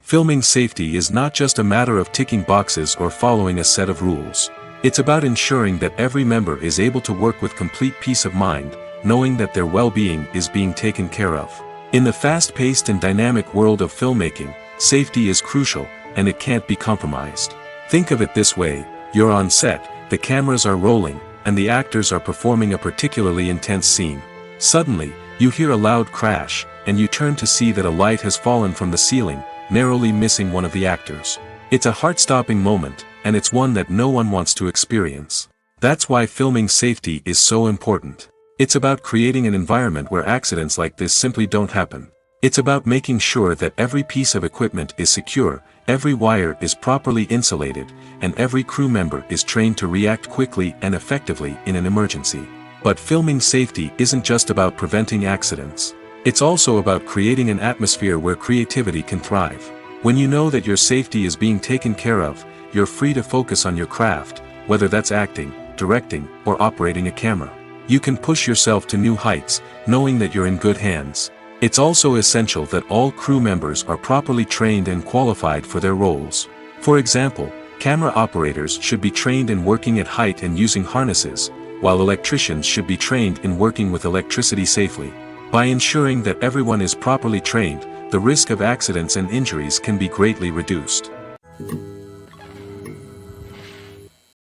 Filming safety is not just a matter of ticking boxes or following a set of rules. It's about ensuring that every member is able to work with complete peace of mind, knowing that their well-being is being taken care of. In the fast-paced and dynamic world of filmmaking, safety is crucial, and it can't be compromised. Think of it this way: you're on set, the cameras are rolling, and the actors are performing a particularly intense scene. Suddenly, you hear a loud crash, and you turn to see that a light has fallen from the ceiling, narrowly missing one of the actors. It's a heart-stopping moment, and it's one that no one wants to experience. That's why filming safety is so important. It's about creating an environment where accidents like this simply don't happen. It's about making sure that every piece of equipment is secure, every wire is properly insulated, and every crew member is trained to react quickly and effectively in an emergency. But filming safety isn't just about preventing accidents. It's also about creating an atmosphere where creativity can thrive. When you know that your safety is being taken care of, you're free to focus on your craft, whether that's acting, directing, or operating a camera. You can push yourself to new heights, knowing that you're in good hands. It's also essential that all crew members are properly trained and qualified for their roles. For example, camera operators should be trained in working at height and using harnesses, while electricians should be trained in working with electricity safely. By ensuring that everyone is properly trained, the risk of accidents and injuries can be greatly reduced.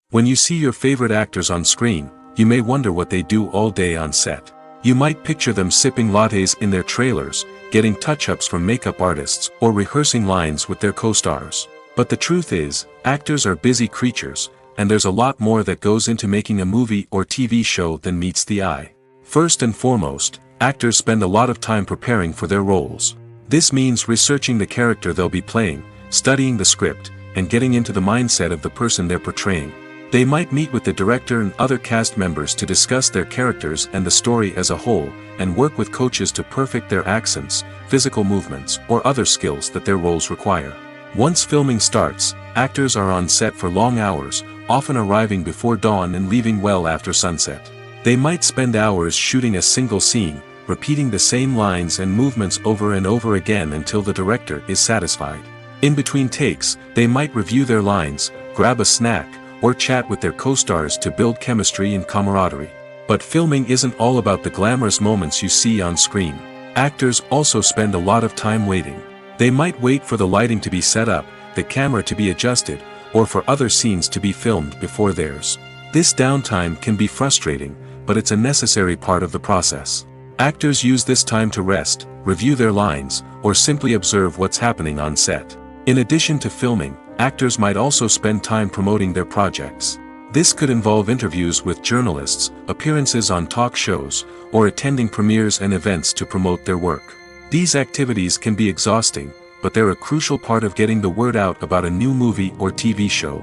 When you see your favorite actors on screen, you may wonder what they do all day on set. You might picture them sipping lattes in their trailers, getting touch-ups from makeup artists, or rehearsing lines with their co-stars. But the truth is, actors are busy creatures, and there's a lot more that goes into making a movie or TV show than meets the eye. First and foremost, actors spend a lot of time preparing for their roles. This means researching the character they'll be playing, studying the script, and getting into the mindset of the person they're portraying. They might meet with the director and other cast members to discuss their characters and the story as a whole, and work with coaches to perfect their accents, physical movements, or other skills that their roles require. Once filming starts, actors are on set for long hours, often arriving before dawn and leaving well after sunset. They might spend hours shooting a single scene, repeating the same lines and movements over and over again until the director is satisfied. In between takes, they might review their lines, grab a snack, or chat with their co-stars to build chemistry and camaraderie. But filming isn't all about the glamorous moments you see on screen. Actors also spend a lot of time waiting. They might wait for the lighting to be set up, the camera to be adjusted, or for other scenes to be filmed before theirs. This downtime can be frustrating, but it's a necessary part of the process. Actors use this time to rest, review their lines, or simply observe what's happening on set. In addition to filming, actors might also spend time promoting their projects. This could involve interviews with journalists, appearances on talk shows, or attending premieres and events to promote their work. These activities can be exhausting, but they're a crucial part of getting the word out about a new movie or TV show.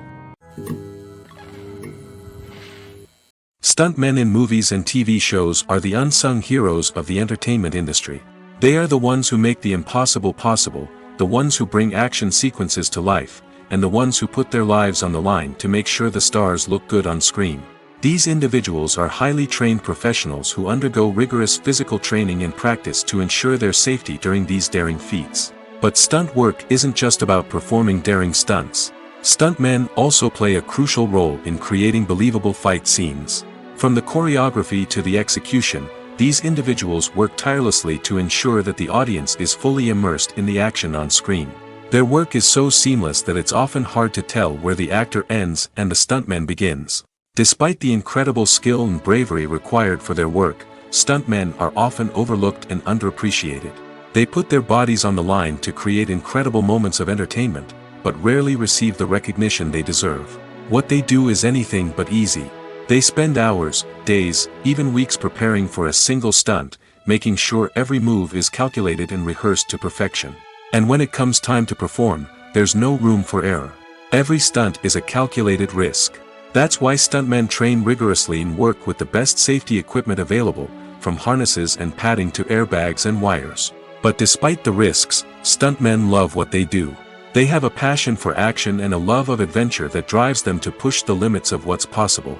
Stuntmen in movies and TV shows are the unsung heroes of the entertainment industry. They are the ones who make the impossible possible, the ones who bring action sequences to life, and the ones who put their lives on the line to make sure the stars look good on screen. These individuals are highly trained professionals who undergo rigorous physical training and practice to ensure their safety during these daring feats. But stunt work isn't just about performing daring stunts. Stuntmen also play a crucial role in creating believable fight scenes. From the choreography to the execution, these individuals work tirelessly to ensure that the audience is fully immersed in the action on screen. Their work is so seamless that it's often hard to tell where the actor ends and the stuntman begins. Despite the incredible skill and bravery required for their work, stuntmen are often overlooked and underappreciated. They put their bodies on the line to create incredible moments of entertainment, but rarely receive the recognition they deserve. What they do is anything but easy. They spend hours, days, even weeks preparing for a single stunt, making sure every move is calculated and rehearsed to perfection. And when it comes time to perform, there's no room for error. Every stunt is a calculated risk. That's why stuntmen train rigorously and work with the best safety equipment available, from harnesses and padding to airbags and wires. But despite the risks, stuntmen love what they do. They have a passion for action and a love of adventure that drives them to push the limits of what's possible.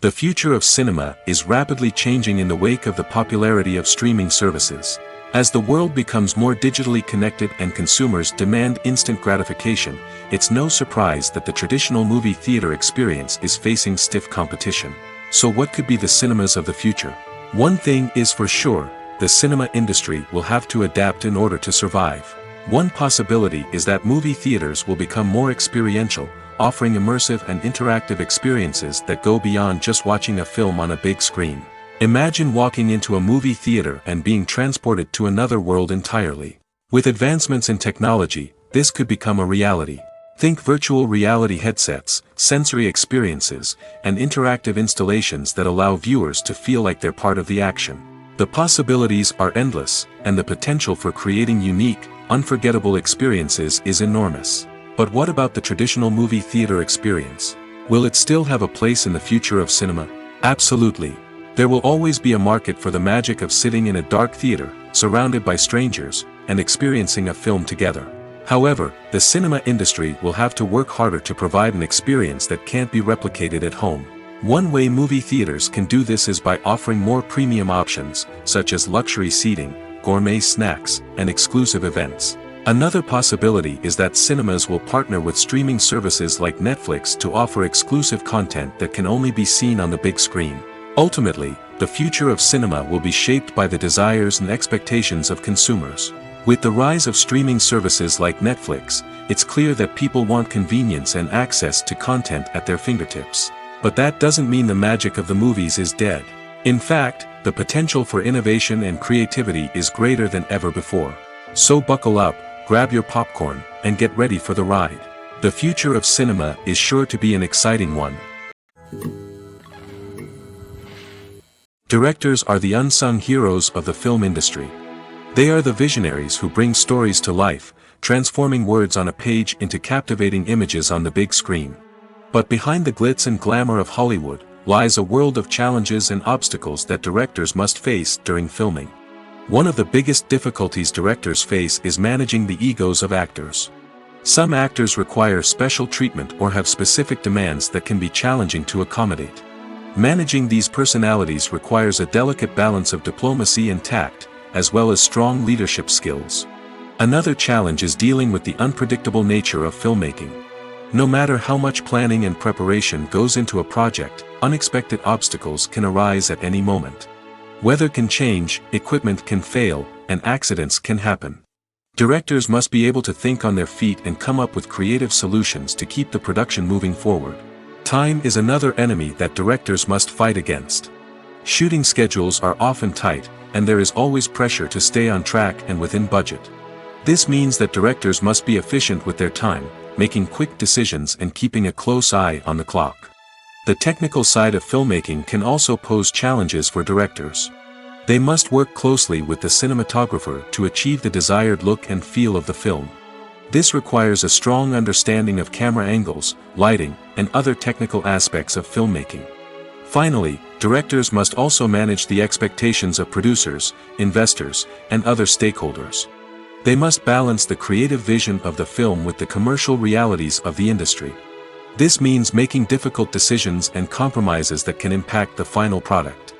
The future of cinema is rapidly changing in the wake of the popularity of streaming services. As the world becomes more digitally connected and consumers demand instant gratification, it's no surprise that the traditional movie theater experience is facing stiff competition. So what could be the cinemas of the future? One thing is for sure, the cinema industry will have to adapt in order to survive. One possibility is that movie theaters will become more experiential, offering immersive and interactive experiences that go beyond just watching a film on a big screen. Imagine walking into a movie theater and being transported to another world entirely. With advancements in technology, this could become a reality. Think virtual reality headsets, sensory experiences, and interactive installations that allow viewers to feel like they're part of the action. The possibilities are endless, and the potential for creating unique, unforgettable experiences is enormous. But what about the traditional movie theater experience? Will it still have a place in the future of cinema? Absolutely. There will always be a market for the magic of sitting in a dark theater, surrounded by strangers, and experiencing a film together. However, the cinema industry will have to work harder to provide an experience that can't be replicated at home. One way movie theaters can do this is by offering more premium options, such as luxury seating, gourmet snacks, and exclusive events. Another possibility is that cinemas will partner with streaming services like Netflix to offer exclusive content that can only be seen on the big screen. Ultimately, the future of cinema will be shaped by the desires and expectations of consumers. With the rise of streaming services like Netflix, it's clear that people want convenience and access to content at their fingertips. But that doesn't mean the magic of the movies is dead. In fact, the potential for innovation and creativity is greater than ever before. So buckle up, grab your popcorn, and get ready for the ride. The future of cinema is sure to be an exciting one. Directors are the unsung heroes of the film industry. They are the visionaries who bring stories to life, transforming words on a page into captivating images on the big screen. But behind the glitz and glamour of Hollywood lies a world of challenges and obstacles that directors must face during filming. One of the biggest difficulties directors face is managing the egos of actors. Some actors require special treatment or have specific demands that can be challenging to accommodate. Managing these personalities requires a delicate balance of diplomacy and tact, as well as strong leadership skills. Another challenge is dealing with the unpredictable nature of filmmaking. No matter how much planning and preparation goes into a project, unexpected obstacles can arise at any moment. Weather can change, equipment can fail, and accidents can happen. Directors must be able to think on their feet and come up with creative solutions to keep the production moving forward. Time is another enemy that directors must fight against. Shooting schedules are often tight, and there is always pressure to stay on track and within budget. This means that directors must be efficient with their time, making quick decisions and keeping a close eye on the clock. The technical side of filmmaking can also pose challenges for directors. They must work closely with the cinematographer to achieve the desired look and feel of the film. This requires a strong understanding of camera angles, lighting, and other technical aspects of filmmaking. Finally, directors must also manage the expectations of producers, investors, and other stakeholders. They must balance the creative vision of the film with the commercial realities of the industry. This means making difficult decisions and compromises that can impact the final product.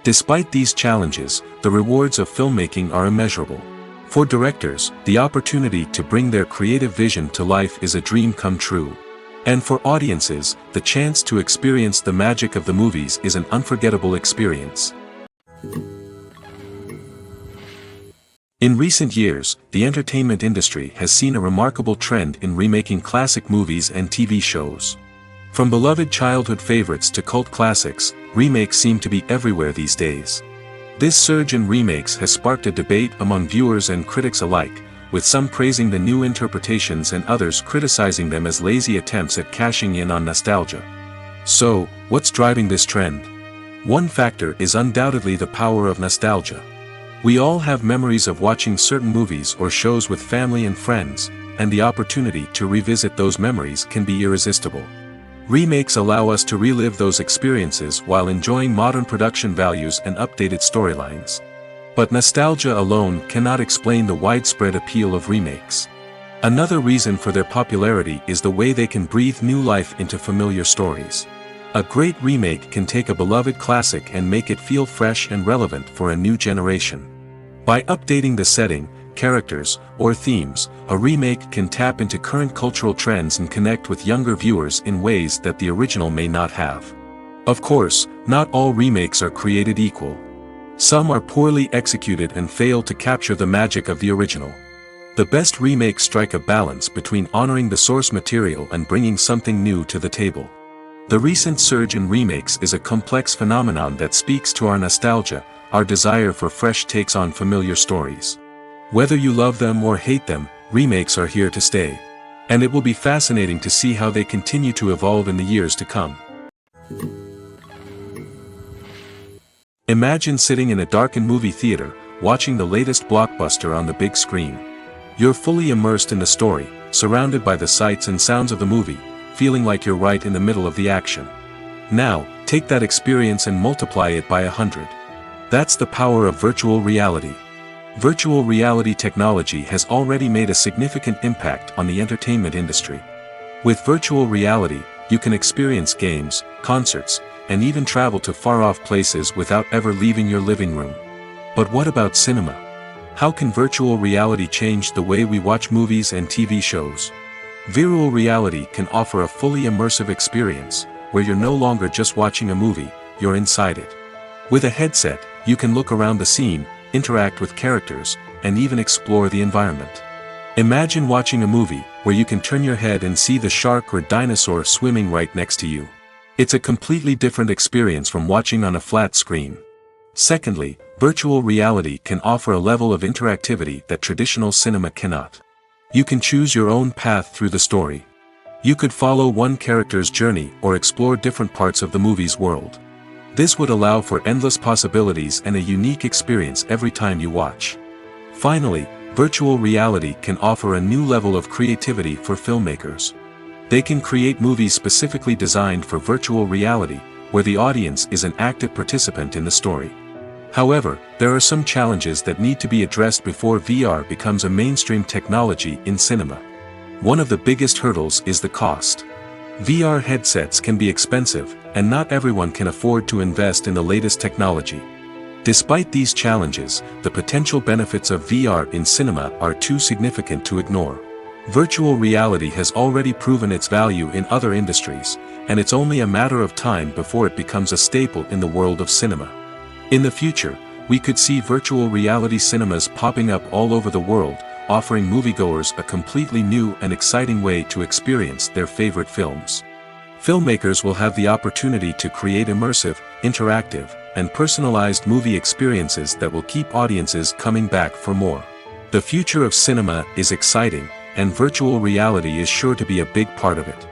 Despite these challenges, the rewards of filmmaking are immeasurable. For directors, the opportunity to bring their creative vision to life is a dream come true. And for audiences, the chance to experience the magic of the movies is an unforgettable experience. In recent years, the entertainment industry has seen a remarkable trend in remaking classic movies and TV shows. From beloved childhood favorites to cult classics, remakes seem to be everywhere these days. This surge in remakes has sparked a debate among viewers and critics alike, with some praising the new interpretations and others criticizing them as lazy attempts at cashing in on nostalgia. So, what's driving this trend? One factor is undoubtedly the power of nostalgia. We all have memories of watching certain movies or shows with family and friends, and the opportunity to revisit those memories can be irresistible. Remakes allow us to relive those experiences while enjoying modern production values and updated storylines. But nostalgia alone cannot explain the widespread appeal of remakes. Another reason for their popularity is the way they can breathe new life into familiar stories. A great remake can take a beloved classic and make it feel fresh and relevant for a new generation. By updating the setting, characters, or themes, a remake can tap into current cultural trends and connect with younger viewers in ways that the original may not have. Of course, not all remakes are created equal. Some are poorly executed and fail to capture the magic of the original. The best remakes strike a balance between honoring the source material and bringing something new to the table. The recent surge in remakes is a complex phenomenon that speaks to our nostalgia, our desire for fresh takes on familiar stories. Whether you love them or hate them, remakes are here to stay. And it will be fascinating to see how they continue to evolve in the years to come. Imagine sitting in a darkened movie theater, watching the latest blockbuster on the big screen. You're fully immersed in the story, surrounded by the sights and sounds of the movie, feeling like you're right in the middle of the action. Now, take that experience and multiply it by 100. That's the power of virtual reality. Virtual reality technology has already made a significant impact on the entertainment industry. With virtual reality, you can experience games, concerts, and even travel to far-off places without ever leaving your living room. But what about cinema? How can virtual reality change the way we watch movies and TV shows? Virtual reality can offer a fully immersive experience, where you're no longer just watching a movie, you're inside it. With a headset, you can look around the scene, interact with characters, and even explore the environment. Imagine watching a movie, where you can turn your head and see the shark or dinosaur swimming right next to you. It's a completely different experience from watching on a flat screen. Secondly, virtual reality can offer a level of interactivity that traditional cinema cannot. You can choose your own path through the story. You could follow one character's journey or explore different parts of the movie's world. This would allow for endless possibilities and a unique experience every time you watch. Finally, virtual reality can offer a new level of creativity for filmmakers. They can create movies specifically designed for virtual reality, where the audience is an active participant in the story. However, there are some challenges that need to be addressed before VR becomes a mainstream technology in cinema. One of the biggest hurdles is the cost. VR headsets can be expensive, and not everyone can afford to invest in the latest technology. Despite these challenges, the potential benefits of VR in cinema are too significant to ignore. Virtual reality has already proven its value in other industries, and it's only a matter of time before it becomes a staple in the world of cinema. In the future, we could see virtual reality cinemas popping up all over the world, offering moviegoers a completely new and exciting way to experience their favorite films. Filmmakers will have the opportunity to create immersive, interactive, and personalized movie experiences that will keep audiences coming back for more. The future of cinema is exciting, and virtual reality is sure to be a big part of it.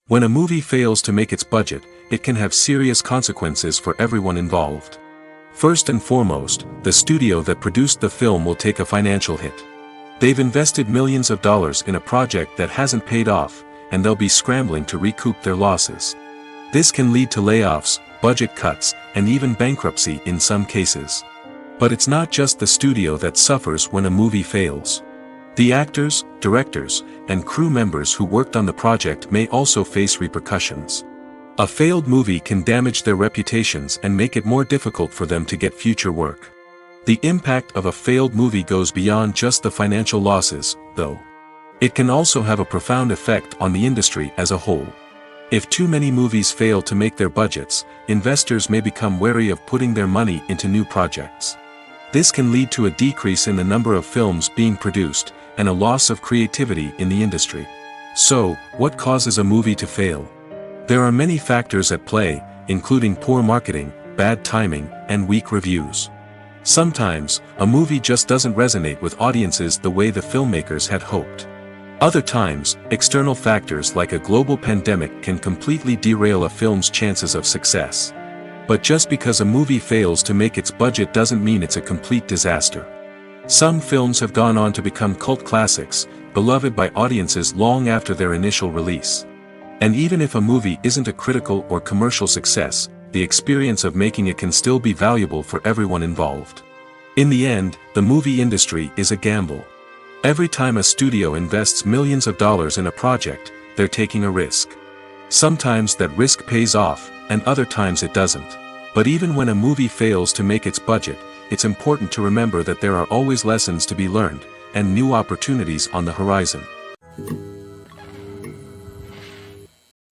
When a movie fails to make its budget, it can have serious consequences for everyone involved. First and foremost, the studio that produced the film will take a financial hit. They've invested millions of dollars in a project that hasn't paid off, and they'll be scrambling to recoup their losses. This can lead to layoffs, budget cuts, and even bankruptcy in some cases. But it's not just the studio that suffers when a movie fails. The actors, directors, and crew members who worked on the project may also face repercussions. A failed movie can damage their reputations and make it more difficult for them to get future work. The impact of a failed movie goes beyond just the financial losses, though. It can also have a profound effect on the industry as a whole. If too many movies fail to make their budgets, investors may become wary of putting their money into new projects. This can lead to a decrease in the number of films being produced, and a loss of creativity in the industry. So, what causes a movie to fail? There are many factors at play, including poor marketing, bad timing, and weak reviews. Sometimes, a movie just doesn't resonate with audiences the way the filmmakers had hoped. Other times, external factors like a global pandemic can completely derail a film's chances of success. But just because a movie fails to make its budget doesn't mean it's a complete disaster. Some films have gone on to become cult classics, beloved by audiences long after their initial release. And even if a movie isn't a critical or commercial success, the experience of making it can still be valuable for everyone involved. In the end, the movie industry is a gamble. Every time a studio invests millions of dollars in a project, they're taking a risk. Sometimes that risk pays off, and other times it doesn't. But even when a movie fails to make its budget, it's important to remember that there are always lessons to be learned, and new opportunities on the horizon.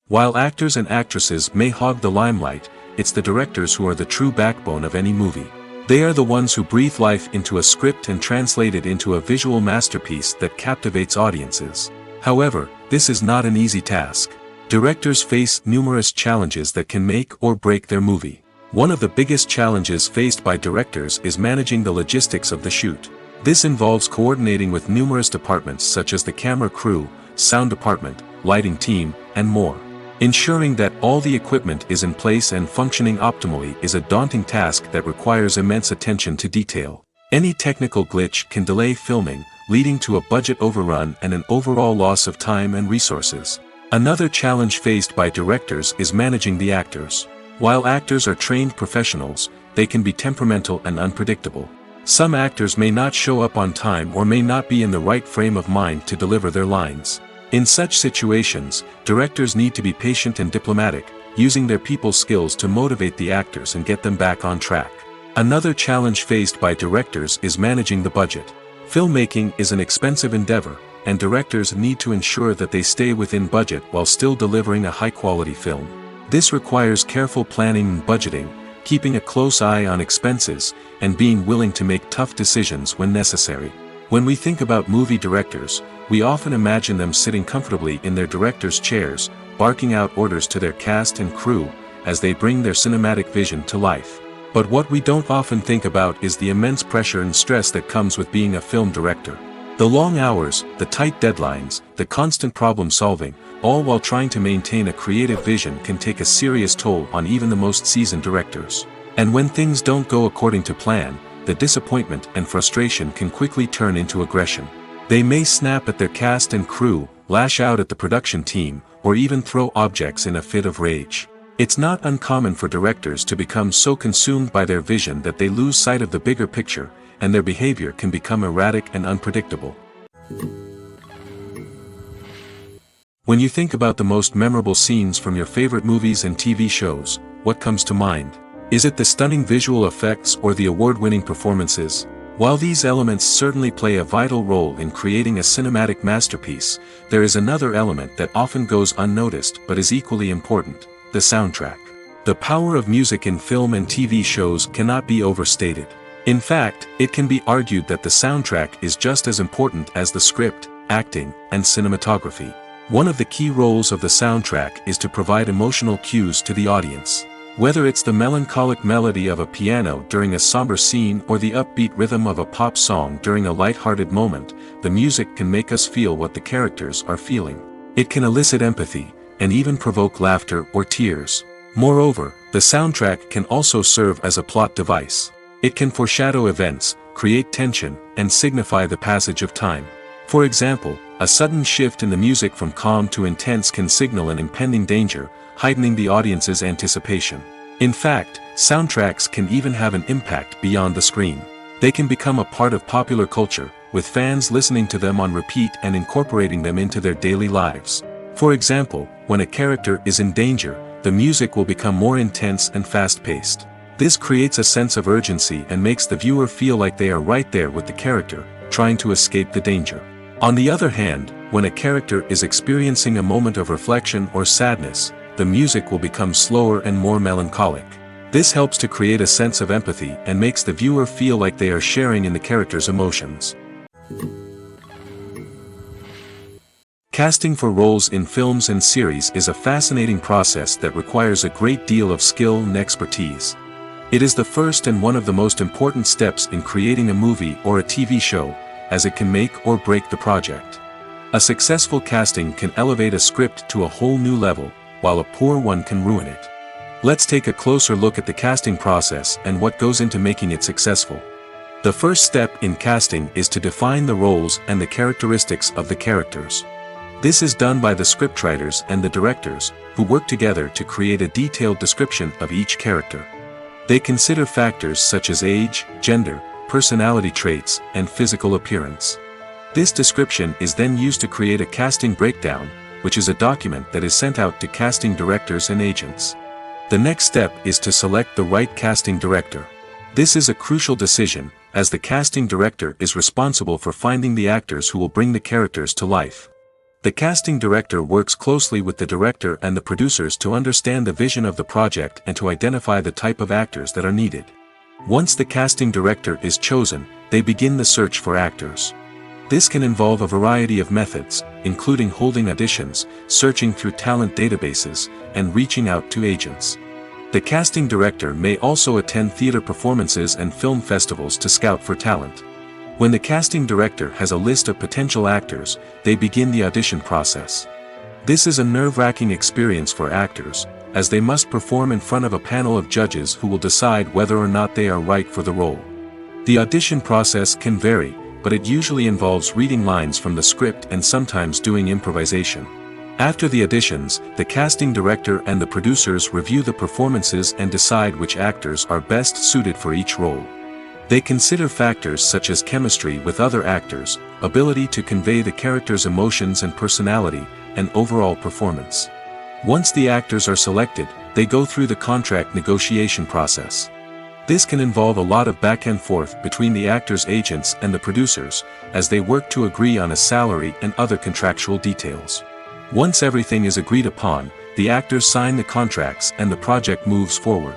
While actors and actresses may hog the limelight, it's the directors who are the true backbone of any movie. They are the ones who breathe life into a script and translate it into a visual masterpiece that captivates audiences. However, this is not an easy task. Directors face numerous challenges that can make or break their movie. One of the biggest challenges faced by directors is managing the logistics of the shoot. This involves coordinating with numerous departments such as the camera crew, sound department, lighting team, and more. Ensuring that all the equipment is in place and functioning optimally is a daunting task that requires immense attention to detail. Any technical glitch can delay filming, leading to a budget overrun and an overall loss of time and resources. Another challenge faced by directors is managing the actors. While actors are trained professionals, they can be temperamental and unpredictable. Some actors may not show up on time or may not be in the right frame of mind to deliver their lines. In such situations, directors need to be patient and diplomatic, using their people skills to motivate the actors and get them back on track. Another challenge faced by directors is managing the budget. Filmmaking is an expensive endeavor, and directors need to ensure that they stay within budget while still delivering a high-quality film. This requires careful planning and budgeting, keeping a close eye on expenses, and being willing to make tough decisions when necessary. When we think about movie directors, we often imagine them sitting comfortably in their director's chairs, barking out orders to their cast and crew, as they bring their cinematic vision to life. But what we don't often think about is the immense pressure and stress that comes with being a film director. The long hours, the tight deadlines, the constant problem solving, all while trying to maintain a creative vision can take a serious toll on even the most seasoned directors. And when things don't go according to plan, the disappointment and frustration can quickly turn into aggression. They may snap at their cast and crew, lash out at the production team, or even throw objects in a fit of rage. It's not uncommon for directors to become so consumed by their vision that they lose sight of the bigger picture, and their behavior can become erratic and unpredictable. When you think about the most memorable scenes from your favorite movies and TV shows, what comes to mind? Is it the stunning visual effects or the award-winning performances? While these elements certainly play a vital role in creating a cinematic masterpiece, there is another element that often goes unnoticed but is equally important: the soundtrack. The power of music in film and TV shows cannot be overstated. In fact, it can be argued that the soundtrack is just as important as the script, acting, and cinematography. One of the key roles of the soundtrack is to provide emotional cues to the audience. Whether it's the melancholic melody of a piano during a somber scene or the upbeat rhythm of a pop song during a light-hearted moment, the music can make us feel what the characters are feeling. It can elicit empathy, and even provoke laughter or tears. Moreover, the soundtrack can also serve as a plot device. It can foreshadow events, create tension, and signify the passage of time. For example, a sudden shift in the music from calm to intense can signal an impending danger, heightening the audience's anticipation. In fact, soundtracks can even have an impact beyond the screen. They can become a part of popular culture, with fans listening to them on repeat and incorporating them into their daily lives. For example, when a character is in danger, the music will become more intense and fast-paced. This creates a sense of urgency and makes the viewer feel like they are right there with the character, trying to escape the danger. On the other hand, when a character is experiencing a moment of reflection or sadness, the music will become slower and more melancholic. This helps to create a sense of empathy and makes the viewer feel like they are sharing in the character's emotions. Casting for roles in films and series is a fascinating process that requires a great deal of skill and expertise. It is the first and one of the most important steps in creating a movie or a TV show, as it can make or break the project. A successful casting can elevate a script to a whole new level, while a poor one can ruin it. Let's take a closer look at the casting process and what goes into making it successful. The first step in casting is to define the roles and the characteristics of the characters. This is done by the scriptwriters and the directors, who work together to create a detailed description of each character. They consider factors such as age, gender, personality traits, and physical appearance. This description is then used to create a casting breakdown, which is a document that is sent out to casting directors and agents. The next step is to select the right casting director. This is a crucial decision, as the casting director is responsible for finding the actors who will bring the characters to life. The casting director works closely with the director and the producers to understand the vision of the project and to identify the type of actors that are needed. Once the casting director is chosen, they begin the search for actors. This can involve a variety of methods, including holding auditions, searching through talent databases, and reaching out to agents. The casting director may also attend theater performances and film festivals to scout for talent. When the casting director has a list of potential actors, they begin the audition process. This is a nerve-wracking experience for actors, as they must perform in front of a panel of judges who will decide whether or not they are right for the role. The audition process can vary, but it usually involves reading lines from the script and sometimes doing improvisation. After the auditions, the casting director and the producers review the performances and decide which actors are best suited for each role. They consider factors such as chemistry with other actors, ability to convey the character's emotions and personality, and overall performance. Once the actors are selected, they go through the contract negotiation process. This can involve a lot of back and forth between the actors' agents and the producers, as they work to agree on a salary and other contractual details. Once everything is agreed upon, the actors sign the contracts and the project moves forward.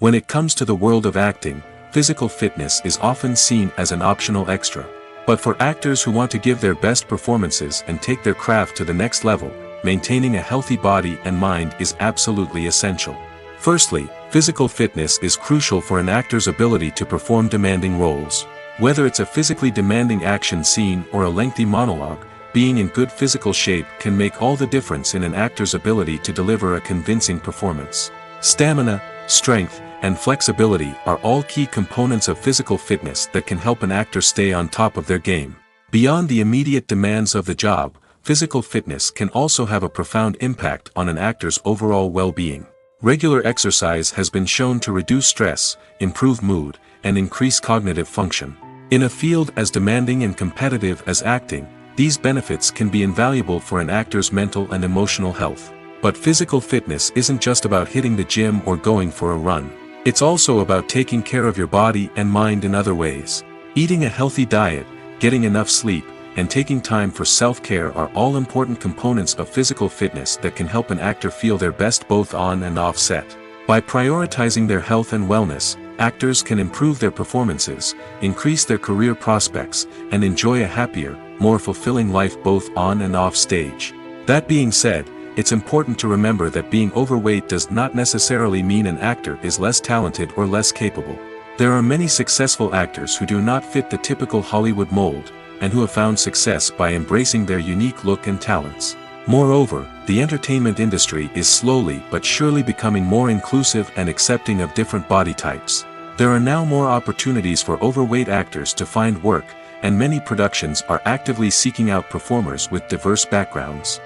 When it comes to the world of acting, physical fitness is often seen as an optional extra. But for actors who want to give their best performances and take their craft to the next level, maintaining a healthy body and mind is absolutely essential. Firstly, physical fitness is crucial for an actor's ability to perform demanding roles. Whether it's a physically demanding action scene or a lengthy monologue, being in good physical shape can make all the difference in an actor's ability to deliver a convincing performance. Stamina, strength, and flexibility are all key components of physical fitness that can help an actor stay on top of their game. Beyond the immediate demands of the job, physical fitness can also have a profound impact on an actor's overall well-being. Regular exercise has been shown to reduce stress, improve mood, and increase cognitive function. In a field as demanding and competitive as acting, these benefits can be invaluable for an actor's mental and emotional health. But physical fitness isn't just about hitting the gym or going for a run. It's also about taking care of your body and mind in other ways. Eating a healthy diet, getting enough sleep, and taking time for self-care are all important components of physical fitness that can help an actor feel their best both on and off set. By prioritizing their health and wellness, actors can improve their performances, increase their career prospects, and enjoy a happier, more fulfilling life both on and off stage. That being said, it's important to remember that being overweight does not necessarily mean an actor is less talented or less capable. There are many successful actors who do not fit the typical Hollywood mold, and who have found success by embracing their unique look and talents. Moreover, the entertainment industry is slowly but surely becoming more inclusive and accepting of different body types. There are now more opportunities for overweight actors to find work, and many productions are actively seeking out performers with diverse backgrounds.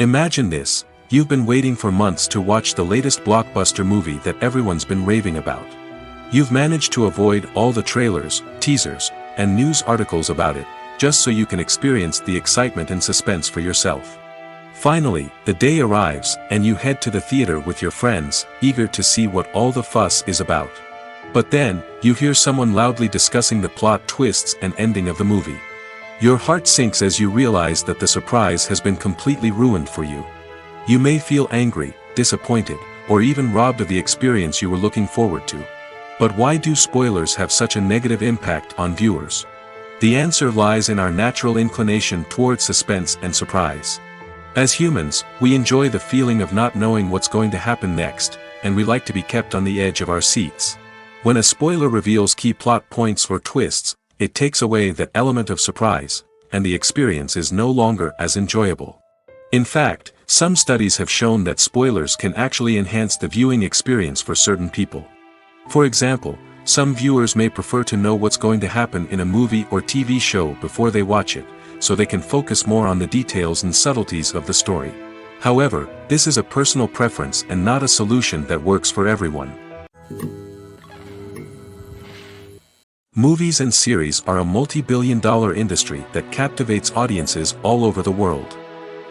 Imagine this: you've been waiting for months to watch the latest blockbuster movie that everyone's been raving about. You've managed to avoid all the trailers, teasers, and news articles about it, just so you can experience the excitement and suspense for yourself. Finally, the day arrives, and you head to the theater with your friends, eager to see what all the fuss is about. But then, you hear someone loudly discussing the plot twists and ending of the movie. Your heart sinks as you realize that the surprise has been completely ruined for you. You may feel angry, disappointed, or even robbed of the experience you were looking forward to. But why do spoilers have such a negative impact on viewers? The answer lies in our natural inclination towards suspense and surprise. As humans, we enjoy the feeling of not knowing what's going to happen next, and we like to be kept on the edge of our seats. When a spoiler reveals key plot points or twists, it takes away that element of surprise, and the experience is no longer as enjoyable. In fact, some studies have shown that spoilers can actually enhance the viewing experience for certain people. For example, some viewers may prefer to know what's going to happen in a movie or TV show before they watch it, so they can focus more on the details and subtleties of the story. However, this is a personal preference and not a solution that works for everyone. Movies and series are a multi-billion-dollar industry that captivates audiences all over the world.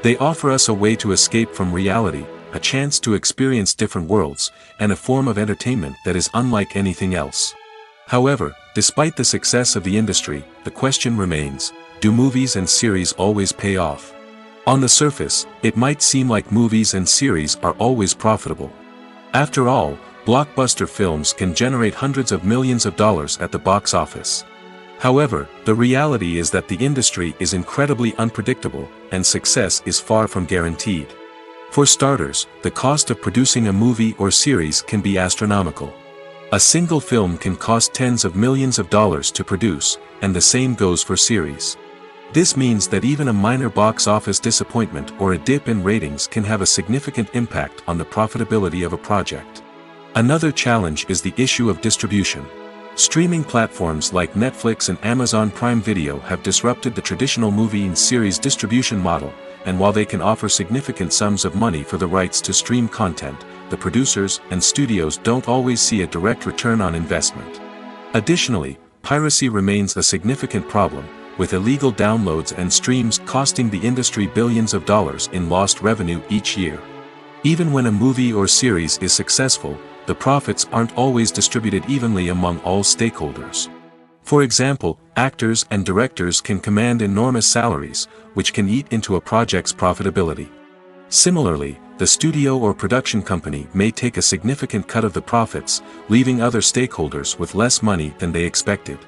They offer us a way to escape from reality, a chance to experience different worlds, and a form of entertainment that is unlike anything else. However, despite the success of the industry, the question remains, do movies and series always pay off? On the surface, it might seem like movies and series are always profitable. After all, blockbuster films can generate hundreds of millions of dollars at the box office. However, the reality is that the industry is incredibly unpredictable, and success is far from guaranteed. For starters, the cost of producing a movie or series can be astronomical. A single film can cost tens of millions of dollars to produce, and the same goes for series. This means that even a minor box office disappointment or a dip in ratings can have a significant impact on the profitability of a project. Another challenge is the issue of distribution. Streaming platforms like Netflix and Amazon Prime Video have disrupted the traditional movie and series distribution model, and while they can offer significant sums of money for the rights to stream content, the producers and studios don't always see a direct return on investment. Additionally, piracy remains a significant problem, with illegal downloads and streams costing the industry billions of dollars in lost revenue each year. Even when a movie or series is successful, the profits aren't always distributed evenly among all stakeholders. For example, actors and directors can command enormous salaries, which can eat into a project's profitability. Similarly, the studio or production company may take a significant cut of the profits, leaving other stakeholders with less money than they expected.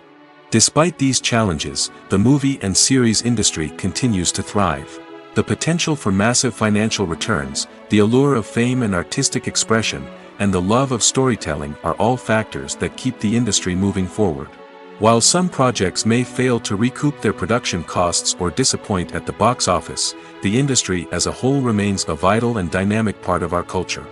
Despite these challenges, the movie and series industry continues to thrive. The potential for massive financial returns, the allure of fame and artistic expression, and the love of storytelling are all factors that keep the industry moving forward. While some projects may fail to recoup their production costs or disappoint at the box office, the industry as a whole remains a vital and dynamic part of our culture.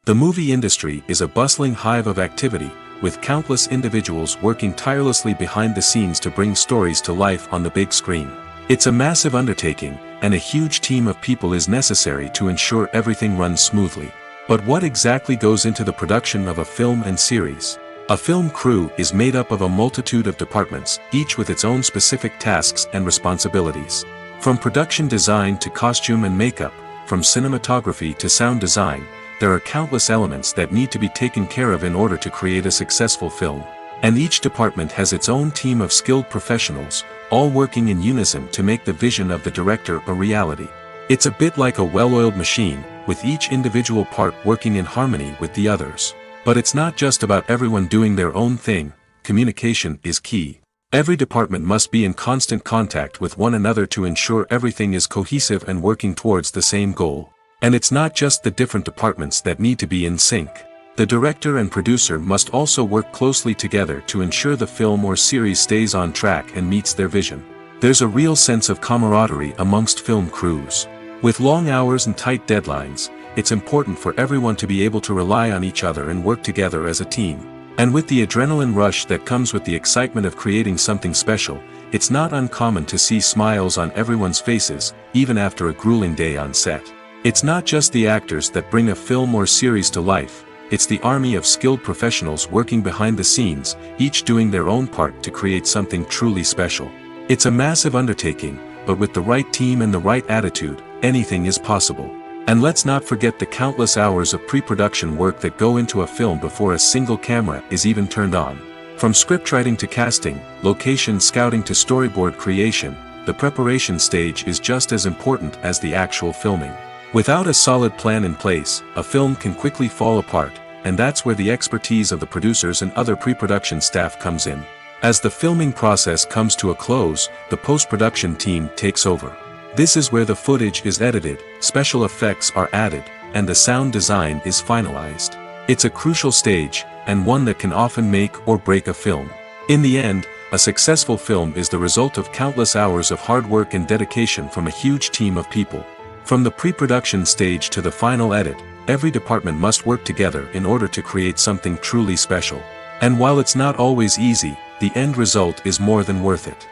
The movie industry is a bustling hive of activity, with countless individuals working tirelessly behind the scenes to bring stories to life on the big screen. It's a massive undertaking, and a huge team of people is necessary to ensure everything runs smoothly. But what exactly goes into the production of a film and series? A film crew is made up of a multitude of departments, each with its own specific tasks and responsibilities. From production design to costume and makeup, from cinematography to sound design, there are countless elements that need to be taken care of in order to create a successful film. And each department has its own team of skilled professionals, all working in unison to make the vision of the director a reality. It's a bit like a well-oiled machine, with each individual part working in harmony with the others. But it's not just about everyone doing their own thing, communication is key. Every department must be in constant contact with one another to ensure everything is cohesive and working towards the same goal. And it's not just the different departments that need to be in sync. The director and producer must also work closely together to ensure the film or series stays on track and meets their vision. There's a real sense of camaraderie amongst film crews. With long hours and tight deadlines, it's important for everyone to be able to rely on each other and work together as a team. And with the adrenaline rush that comes with the excitement of creating something special, it's not uncommon to see smiles on everyone's faces, even after a grueling day on set. It's not just the actors that bring a film or series to life, it's the army of skilled professionals working behind the scenes, each doing their own part to create something truly special. It's a massive undertaking, but with the right team and the right attitude, anything is possible. And let's not forget the countless hours of pre-production work that go into a film before a single camera is even turned on. From scriptwriting to casting, location scouting to storyboard creation, the preparation stage is just as important as the actual filming. Without a solid plan in place, a film can quickly fall apart, and that's where the expertise of the producers and other pre-production staff comes in. As the filming process comes to a close, the post-production team takes over. This is where the footage is edited, special effects are added, and the sound design is finalized. It's a crucial stage, and one that can often make or break a film. In the end, a successful film is the result of countless hours of hard work and dedication from a huge team of people. From the pre-production stage to the final edit, every department must work together in order to create something truly special. And while it's not always easy, the end result is more than worth it.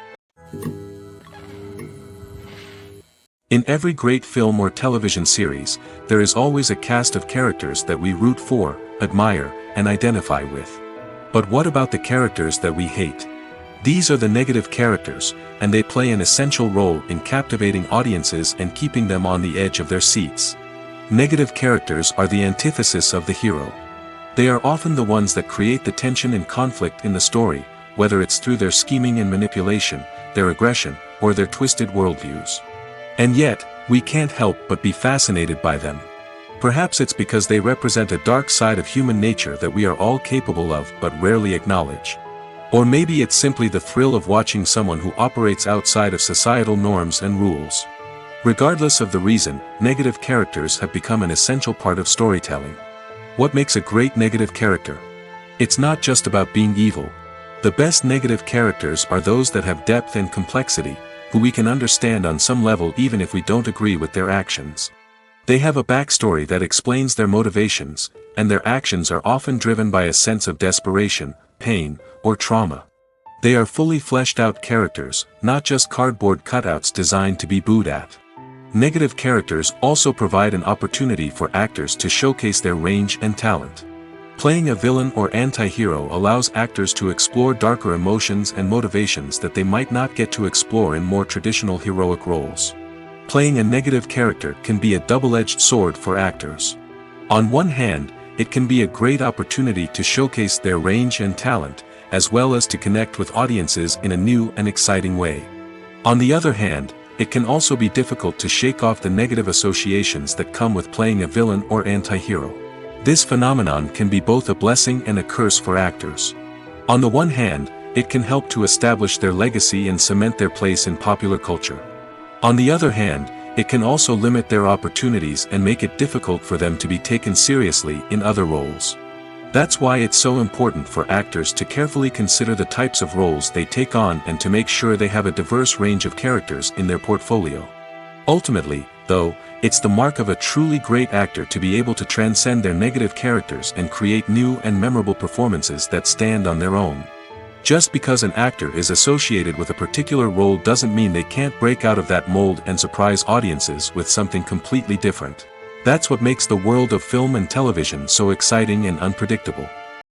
In every great film or television series, there is always a cast of characters that we root for, admire, and identify with. But what about the characters that we hate? These are the negative characters, and they play an essential role in captivating audiences and keeping them on the edge of their seats. Negative characters are the antithesis of the hero. They are often the ones that create the tension and conflict in the story, whether it's through their scheming and manipulation, their aggression, or their twisted worldviews. And yet, we can't help but be fascinated by them. Perhaps it's because they represent a dark side of human nature that we are all capable of but rarely acknowledge. Or maybe it's simply the thrill of watching someone who operates outside of societal norms and rules. Regardless of the reason, negative characters have become an essential part of storytelling. What makes a great negative character? It's not just about being evil. The best negative characters are those that have depth and complexity, who we can understand on some level even if we don't agree with their actions. They have a backstory that explains their motivations, and their actions are often driven by a sense of desperation, pain, or trauma. They are fully fleshed out characters, not just cardboard cutouts designed to be booed at. Negative characters also provide an opportunity for actors to showcase their range and talent. Playing a villain or anti-hero allows actors to explore darker emotions and motivations that they might not get to explore in more traditional heroic roles. Playing a negative character can be a double-edged sword for actors. On one hand, it can be a great opportunity to showcase their range and talent, as well as to connect with audiences in a new and exciting way. On the other hand, it can also be difficult to shake off the negative associations that come with playing a villain or anti-hero. This phenomenon can be both a blessing and a curse for actors. On the one hand, it can help to establish their legacy and cement their place in popular culture. On the other hand, it can also limit their opportunities and make it difficult for them to be taken seriously in other roles. That's why it's so important for actors to carefully consider the types of roles they take on and to make sure they have a diverse range of characters in their portfolio. Ultimately, though, it's the mark of a truly great actor to be able to transcend their negative characters and create new and memorable performances that stand on their own. Just because an actor is associated with a particular role doesn't mean they can't break out of that mold and surprise audiences with something completely different. That's what makes the world of film and television so exciting and unpredictable.